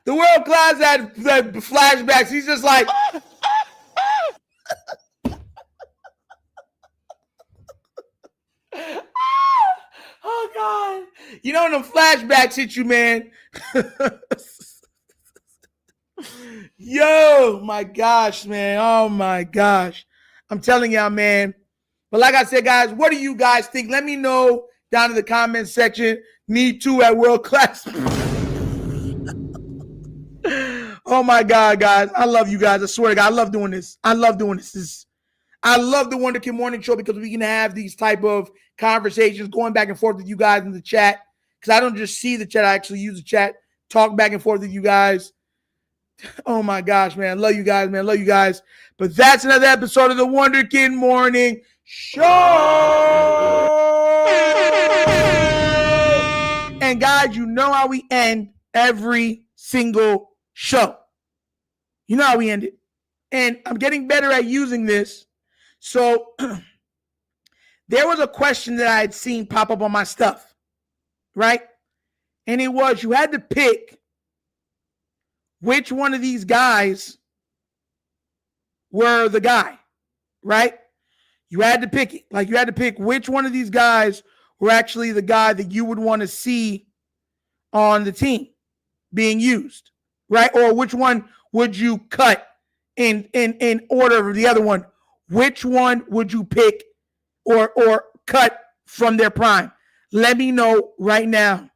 The world class had flashbacks. He's just like, oh God. You know when them flashbacks hit you, man. Yo, my gosh, man. Oh my gosh. I'm telling y'all, man. But like I said, guys, what do you guys think? Let me know down in the comment section. Me too at world class. Oh my God, guys. I love you guys. I swear to God, I love doing this. I love doing this. I love the Wonder Kid Morning Show because we can have these type of conversations going back and forth with you guys in the chat. Because I don't just see the chat, I actually use the chat, talk back and forth with you guys. Oh my gosh, man. Love you guys, man. Love you guys. But that's another episode of the Wonder Kid Morning Show. And guys, you know how we end every single show. You know how we end it. And I'm getting better at using this. So there was a question that I had seen pop up on my stuff, right? And it was, you had to pick which one of these guys were the guy, right? You had to pick it. Like you had to pick which one of these guys were actually the guy that you would want to see on the team being used, right? Or which one would you cut in order of the other one? Which one would you pick or cut from their prime? Let me know right now.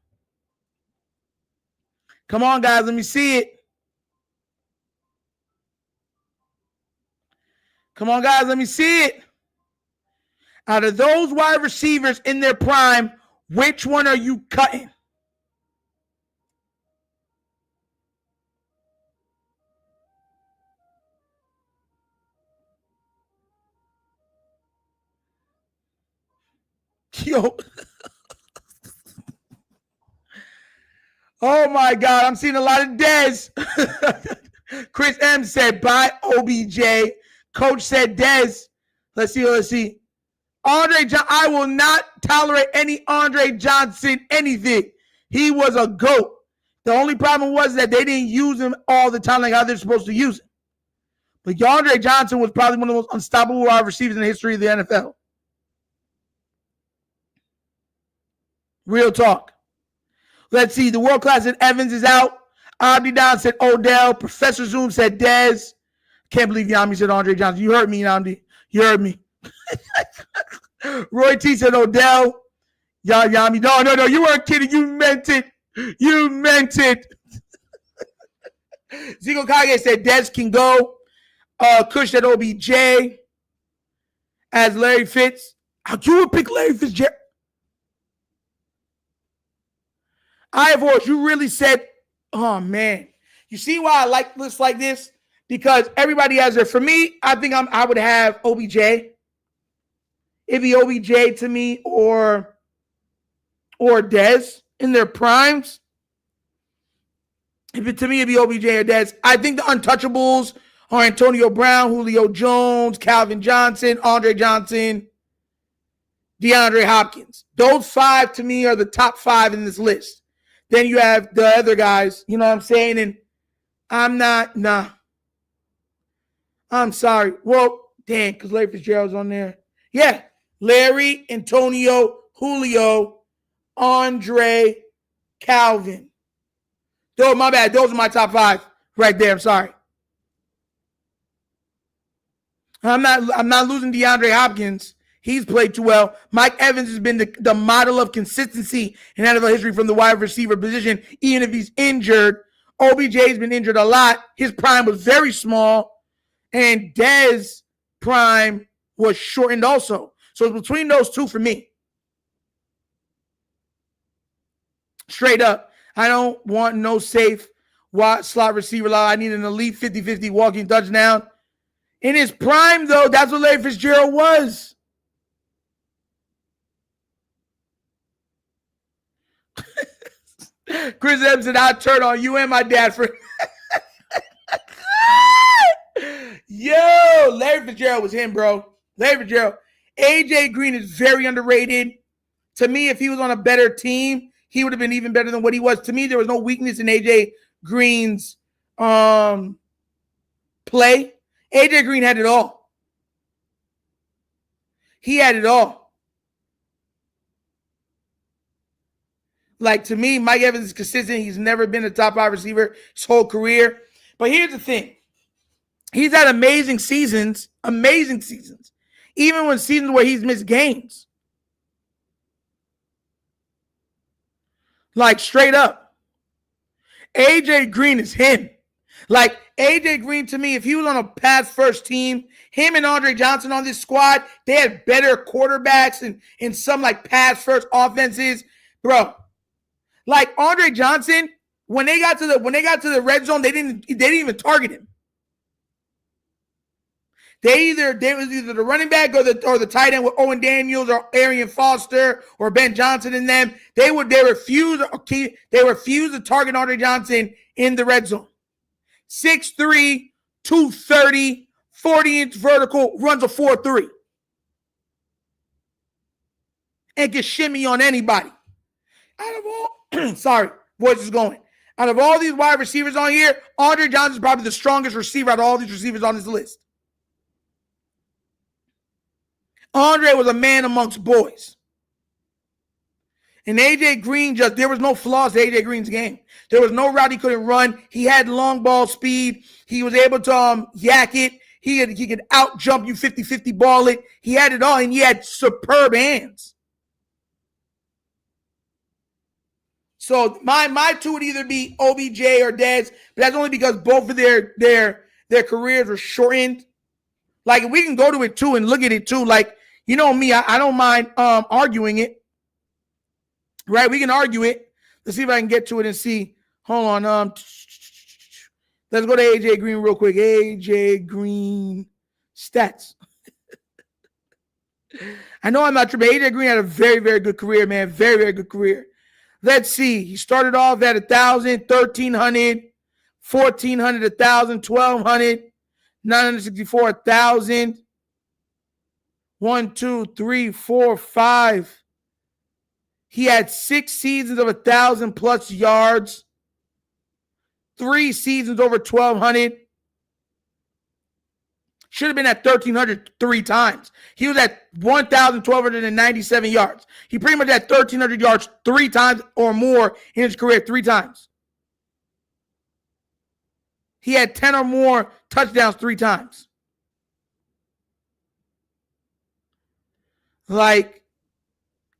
Come on, guys. Let me see it. Come on, guys. Let me see it. Out of those wide receivers in their prime, which one are you cutting? Yo. Oh, my God. I'm seeing a lot of Dez. Chris M said, bye, OBJ. Coach said, Dez. Let's see. Andre Johnson. I will not tolerate any Andre Johnson anything. He was a GOAT. The only problem was that they didn't use him all the time like how they're supposed to use him. But Andre Johnson was probably one of the most unstoppable wide receivers in the history of the NFL. Real talk. Let's see. The world class at Evans is out. Abdi said Odell. Professor Zoom said Dez. Can't believe Yami said Andre Johnson. You heard me, Yami. You heard me. Roy T said Odell. Yami. No. You weren't kidding. You meant it. You meant it. Zico Kage said Dez can go. Kush said OBJ. As Larry Fitz. You would pick Larry Fitzgerald. Ivor, you really said, oh, man. You see why I like lists like this? Because everybody has it. For me, I think I would have OBJ. It'd be OBJ to me or Dez in their primes. To me, it'd be OBJ or Dez. I think the untouchables are Antonio Brown, Julio Jones, Calvin Johnson, Andre Johnson, DeAndre Hopkins. Those five, to me, are the top five in this list. Then you have the other guys, you know what I'm saying? And I'm not, nah. I'm sorry. Well, damn, because Larry Fitzgerald's on there. Yeah, Larry, Antonio, Julio, Andre, Calvin. My bad. Those are my top five right there. I'm sorry. I'm not losing DeAndre Hopkins. He's played too well. Mike Evans has been the model of consistency in NFL history from the wide receiver position, even if he's injured. OBJ's been injured a lot. His prime was very small. And Dez prime was shortened also. So it's between those two for me. Straight up. I don't want no safe slot receiver. I need an elite 50-50 walking touchdown. In his prime, though, that's what Larry Fitzgerald was. Chris Evans said, I'll turn on you and my dad for... Yo, Larry Fitzgerald was him, bro. Larry Fitzgerald. AJ Green is very underrated. To me, if he was on a better team, he would have been even better than what he was. To me, there was no weakness in AJ Green's play. AJ Green had it all. He had it all. Like, to me, Mike Evans is consistent. He's never been a top 5 receiver his whole career. But here's the thing. He's had amazing seasons, even when seasons where he's missed games. Like, straight up. AJ Green is him. Like, AJ Green, to me, if he was on a pass-first team, him and Andre Johnson on this squad, they had better quarterbacks and some, like, pass-first offenses. Bro, like, Andre Johnson, when they got to the red zone, they didn't even target him. They was either the running back or the tight end with Owen Daniels or Arian Foster or Ben Johnson in them. They refuse to target Andre Johnson in the red zone. 6'3", 230, 40-inch vertical, runs a 4.3. And can shimmy on anybody. Out of all, sorry, voice is going. Out of all these wide receivers on here, Andre Johnson is probably the strongest receiver out of all these receivers on this list. Andre was a man amongst boys. And AJ Green there was no flaws to AJ Green's game. There was no route he couldn't run. He had long ball speed. He was able to yak it. He could out jump you 50-50 ball it. He had it all, and he had superb hands. So my two would either be OBJ or Dez, but that's only because both of their careers were shortened. Like, if we can go to it too and look at it too, like, you know me, I don't mind arguing it. Right? We can argue it. Let's see if I can get to it and see. Hold on. Let's go to AJ Green real quick. AJ Green stats. I know I'm not tripping. AJ Green had a very, very good career, man. Very, very good career. Let's see. He started off at 1,000, 1,300, 1,400, 1,000, 1,200, 964, 1,000. 1, 2, 3, 4, 5. He had 6 seasons of 1,000+ yards. 3 seasons over 1,200. Should have been at 1,300 3 times. He was at 1,297 yards. He pretty much had 1,300 yards 3 times or more in his career 3 times. He had 10 or more touchdowns 3 times. Like,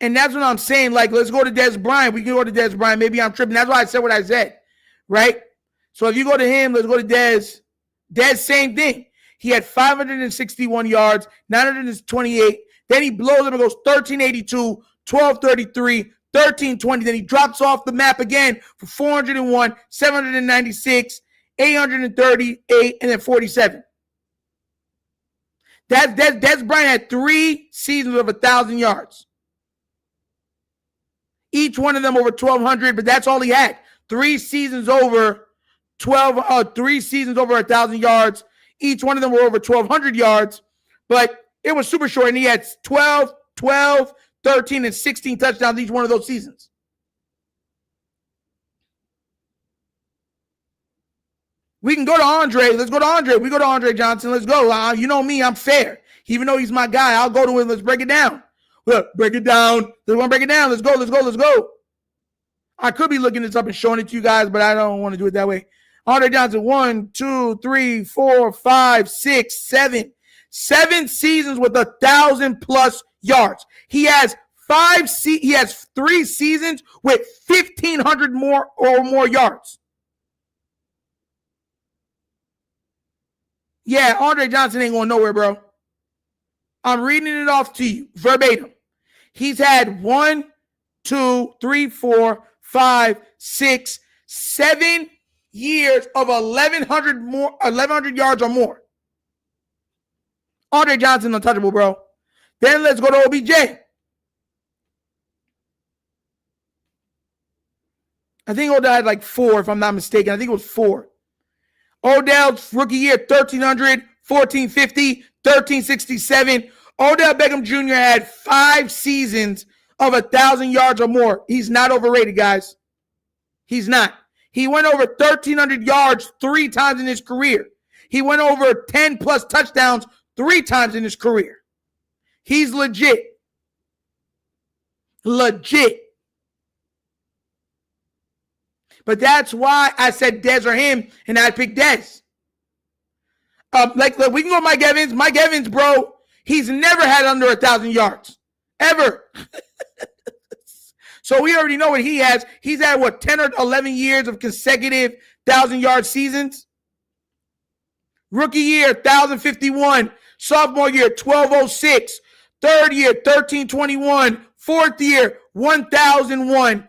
and that's what I'm saying. Like, let's go to Dez Bryant. We can go to Dez Bryant. Maybe I'm tripping. That's why I said what I said, right? So if you go to him, let's go to Dez. Dez, same thing. He had 561 yards, 928. Then he blows up and goes 1,382, 1,233, 1,320. Then he drops off the map again for 401, 796, 838, and then 47. Dez Bryant had 3 seasons of 1,000 yards. Each one of them over 1,200, but that's all he had. 3 seasons over 3 seasons over 1,000 yards. Each one of them were over 1,200 yards, but it was super short, and he had 12, 13, and 16 touchdowns each one of those seasons. We can go to Andre. Let's go to Andre. We go to Andre Johnson. Let's go. You know me. I'm fair. Even though he's my guy, I'll go to him. Let's break it down. Look, break it down. Let's want to break it down. Let's go. Let's go. Let's go. I could be looking this up and showing it to you guys, but I don't want to do it that way. Andre Johnson, 1, 2, 3, 4, 5, 6, 7. 7 seasons with 1,000+ yards. He has 3 seasons with 1,500 more yards. Yeah, Andre Johnson ain't going nowhere, bro. I'm reading it off to you verbatim. He's had 1, 2, 3, 4, 5, 6, 7 years of 1,100 yards or more. Andre Johnson untouchable, bro. Then let's go to OBJ. I think Odell had like 4, if I'm not mistaken. I think it was 4. Odell's rookie year, 1,300, 1,450, 1,367. Odell Beckham Jr. had 5 seasons of 1,000 yards or more. He's not overrated, guys. He's not. He went over 1,300 yards 3 times in his career. He went over 10+ touchdowns 3 times in his career. He's legit. Legit. But that's why I said Dez or him, and I picked Dez. Look, we can go Mike Evans. Mike Evans, bro, he's never had under 1,000 yards. Ever. So we already know what he has. He's had, 10 or 11 years of consecutive 1,000-yard seasons? Rookie year, 1,051. Sophomore year, 1,206. Third year, 1,321. Fourth year, 1,001.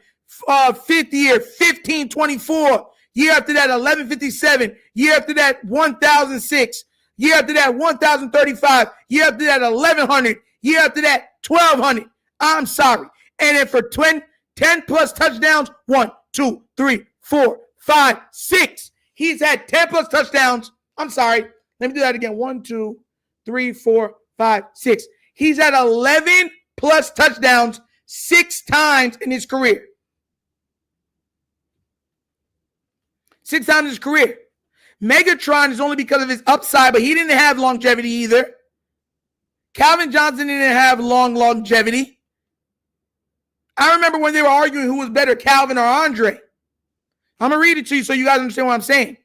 Fifth year, 1,524. Year after that, 1,157. Year after that, 1,006. Year after that, 1,035. Year after that, 1,100. Year after that, 1,200. I'm sorry. And then for 10+ touchdowns, 1, 2, 3, 4, 5, 6. He's had 10+ touchdowns. I'm sorry. Let me do that again. 1, 2, 3, 4, 5, 6. He's had 11+ touchdowns 6 times in his career. 6 times in his career. Megatron is only because of his upside, but he didn't have longevity either. Calvin Johnson didn't have longevity. I remember when they were arguing who was better, Calvin or Andre. I'm going to read it to you so you guys understand what I'm saying.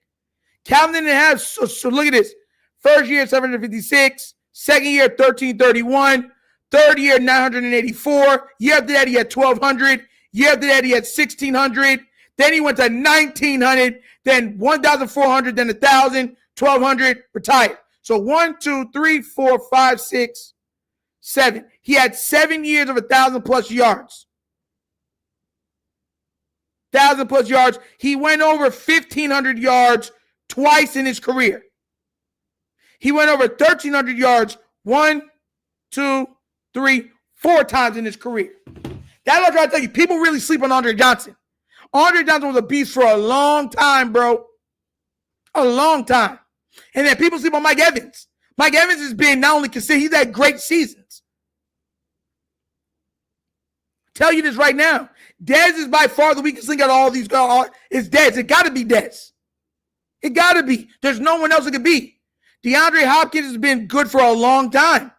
Calvin didn't have, so look at this. First year, 756. Second year, 1,331. Third year, 984. Year after that, he had 1,200. Year after that, he had 1,600. Then he went to 1,900. Then 1,400. Then 1,000. 1,200. Retired. So 1, 2, 3, 4, 5, 6, 7. He had 7 years of 1,000+ yards. 1,000+ yards. He went over 1,500 yards twice in his career. He went over 1,300 yards 1, 2, 3, 4 times in his career. That's what I'm trying to tell you. People really sleep on Andre Johnson. Andre Johnson was a beast for a long time, bro. A long time. And then people sleep on Mike Evans. Mike Evans has been not only considered, he's had great seasons. Tell you this right now. Dez is by far the weakest link out of all these guys. It's Dez. It got to be Dez. It got to be. There's no one else it could be. DeAndre Hopkins has been good for a long time.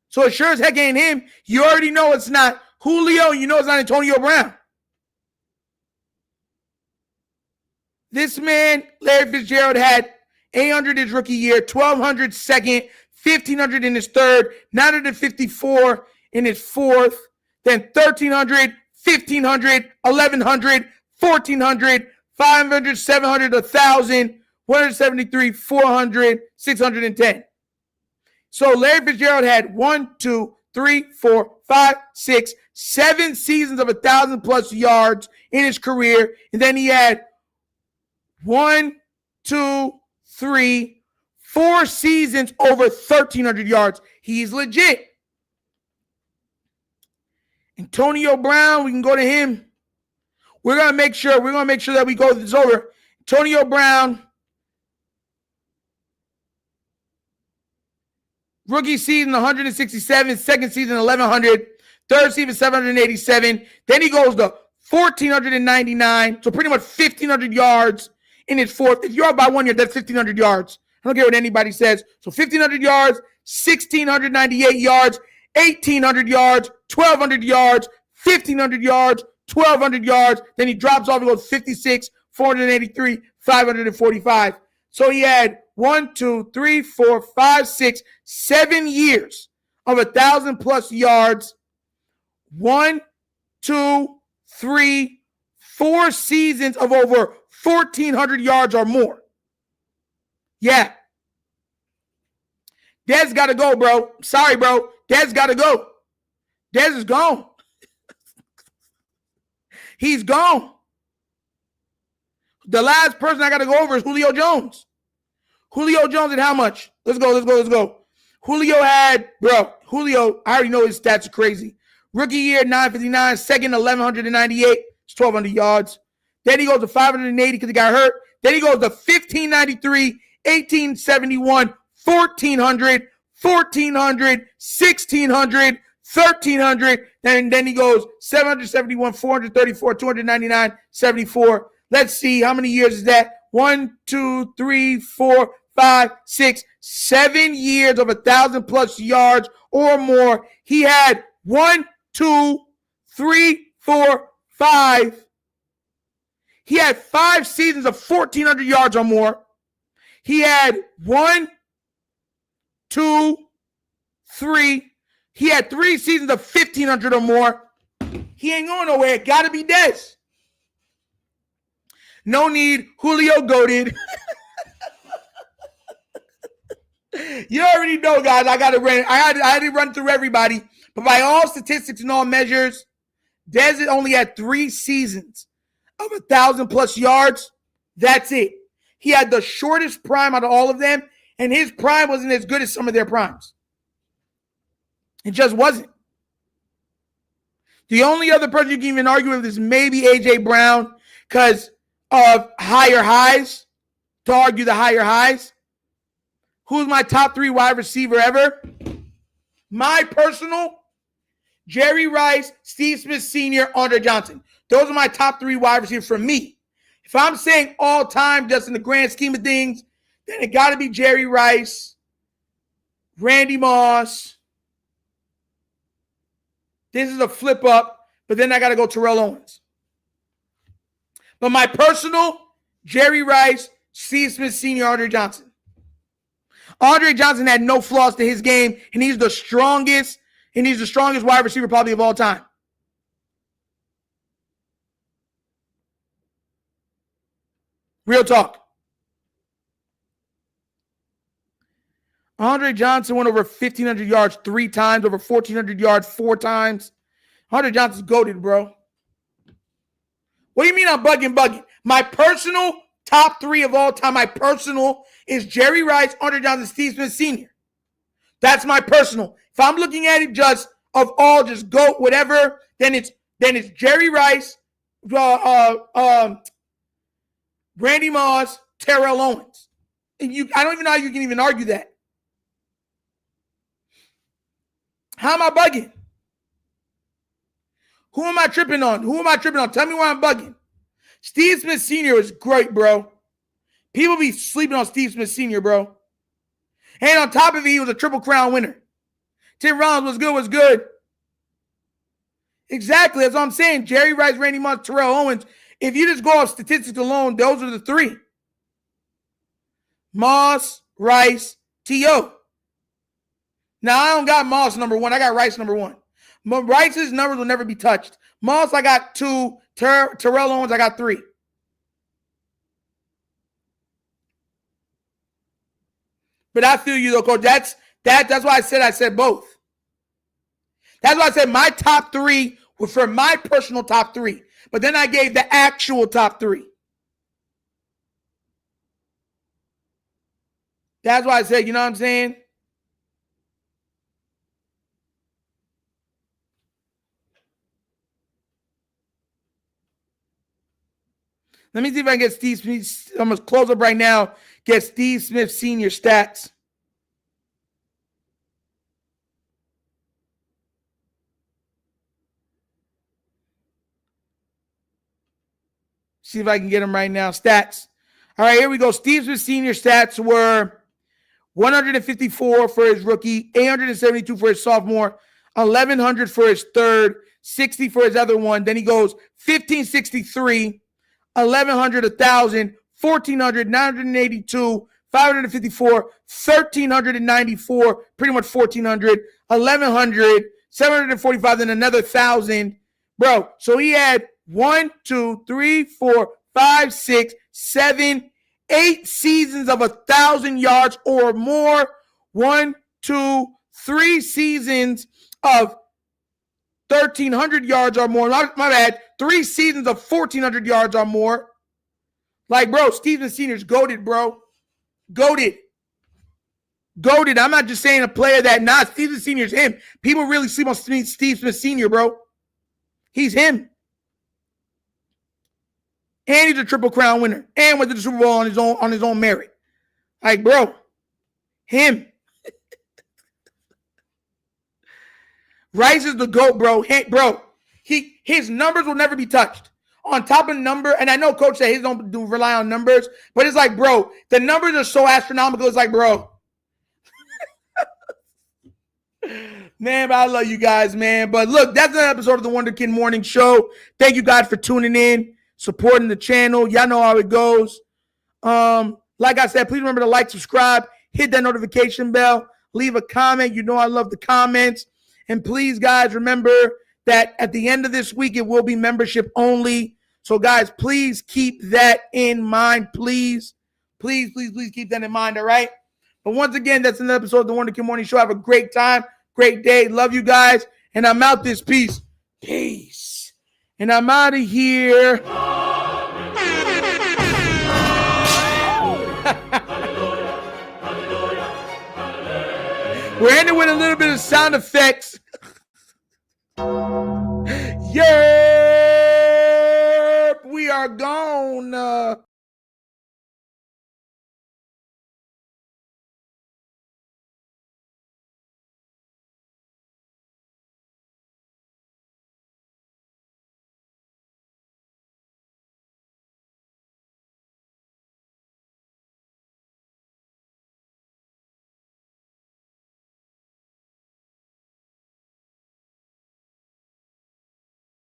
So it sure as heck ain't him. You already know it's not Julio. You know it's not Antonio Brown. This man, Larry Fitzgerald, had 800 his rookie year, 1,200 second, 1,500 in his third, 954 in his fourth, then 1,300, 1,500, 1,100, 1,400, 500, 700, 1,000, 173, 400, 610. So Larry Fitzgerald had 1, 2, 3, 4, 5, 6, 7 seasons of 1,000+ yards in his career. And then he had 1, 2, 3, 4 seasons over 1,300 yards. He's legit. Antonio Brown, we can go to him. We're gonna make sure that we go this over. Antonio Brown, rookie season 167, second season 1,100, third season 787. Then he goes to 1,499, so pretty much 1,500 yards in his fourth. If you're up by 1 year, that's 1,500 yards. I don't care what anybody says. So 1,500 yards, 1,698 yards, 1,800 yards, 1,200 yards, 1,500 yards, 1,200 yards. Then he drops off and goes 56, 483, 545. So he had 1, 2, 3, 4, 5, 6, 7 years of 1,000+ yards. 1, 2, 3, 4 seasons of over 1,400 yards or more. Yeah. Dez got to go, bro. Sorry, bro. Dez got to go. Dez is gone. He's gone. The last person I got to go over is Julio Jones. Julio Jones at how much? Let's go. Julio had, Julio, I already know his stats are crazy. Rookie year, 959. Second, 1,198. It's 1,200 yards. Then he goes to 580 because he got hurt. Then he goes to 1,593, 1,871, 1,400, 1,400, 1,600, 1,300. Then he goes 771, 434, 299, 74. Let's see, how many years is that? 1, 2, 3, 4, 5, 6, 7 years of 1,000+ yards or more. He had 1, 2, 3, 4, 5. He had 5 seasons of 1,400 yards or more. He had 1, 2, 3. He had 3 seasons of 1,500 or more. He ain't going nowhere. Got to be Dez. No need. Julio goated. You already know, guys. I had to run through everybody. But by all statistics and all measures, Dez only had 3 seasons of 1,000+ yards. That's it. He had the shortest prime out of all of them, and his prime wasn't as good as some of their primes. It just wasn't. The only other person you can even argue with is maybe A.J. Brown because of higher highs, to argue the higher highs. Who's my top 3 wide receiver ever? My personal, Jerry Rice, Steve Smith Sr., Andre Johnson. Those are my top 3 wide receivers for me. If I'm saying all time, just in the grand scheme of things, then it got to be Jerry Rice, Randy Moss. This is a flip up, but then I got to go Terrell Owens. But my personal, Jerry Rice, Steve Smith Sr., Andre Johnson. Andre Johnson had no flaws to his game, and he's the strongest wide receiver probably of all time. Real talk. Andre Johnson went over 1,500 yards 3 times, over 1,400 yards 4 times. Andre Johnson's goated, bro. What do you mean I'm bugging? My personal top 3 of all time, my personal is Jerry Rice, Andre Johnson, Steve Smith Sr. That's my personal. If I'm looking at it just of all, just GOAT, whatever, then it's Jerry Rice, Randy Moss, Terrell Owens. And I don't even know how you can even argue that. How am I bugging? Who am I tripping on? Tell me why I'm bugging. Steve Smith Sr. is great, bro. People be sleeping on Steve Smith Sr., bro. And on top of it, he was a Triple Crown winner. Tim Rollins was good. Exactly. That's what I'm saying. Jerry Rice, Randy Moss, Terrell Owens. If you just go off statistics alone, those are the 3. Moss, Rice, T.O. Now, I don't got Moss number 1. I got Rice number 1. But Rice's numbers will never be touched. Moss, I got 2. Terrell Owens, I got 3. But I feel you, though, Coach. That's why I said both. That's why I said my top 3 were for my personal top 3. But then I gave the actual top 3. That's why I said, you know what I'm saying? Let me see if I can get Steve Smith. I'm going to close up right now. Get Steve Smith Sr. stats. See if I can get him right now. Stats. All right, here we go. Steve Smith Sr. stats were 154 for his rookie, 872 for his sophomore, 1,100 for his third, 60 for his other one. Then he goes 1,563, 1,100, 1,000, 1,400, 982, 554, 1,394, pretty much 1,400, 1,100, 745, then another 1,000. Bro, so he had 1, 2, 3, 4, 5, 6, 7, 8 seasons of 1,000 yards or more. 1, 2, 3 seasons of 1,300 yards or more. My bad. 3 seasons of 1,400 yards or more. Like, bro, Steven Sr.'s goated, bro. Goated. Goated. I'm not just saying a player that, Steven Sr.'s him. People really sleep on Steve Smith Sr., bro. He's him. And he's a Triple Crown winner. And went to the Super Bowl on his own merit. Like, bro, him. Rice is the GOAT, bro. His numbers will never be touched. On top of number, and I know Coach said he don't rely on numbers, but it's like, bro, the numbers are so astronomical. It's like, bro. Man, but I love you guys, man. But look, that's another episode of the Wonder Kid Morning Show. Thank you guys for tuning in, supporting the channel. Y'all know how it goes. Like I said, please remember to like, subscribe, hit that notification bell, leave a comment. You know I love the comments. And please, guys, remember that at the end of this week, it will be membership only. So, guys, please keep that in mind. Please, please, please, please keep that in mind, all right? But once again, that's another episode of the Wonder Kid Morning Show. Have a great time, great day. Love you guys. And I'm out this piece. Peace. And I'm out of here. We're ending with a little bit of sound effects. Yeah, we are gone.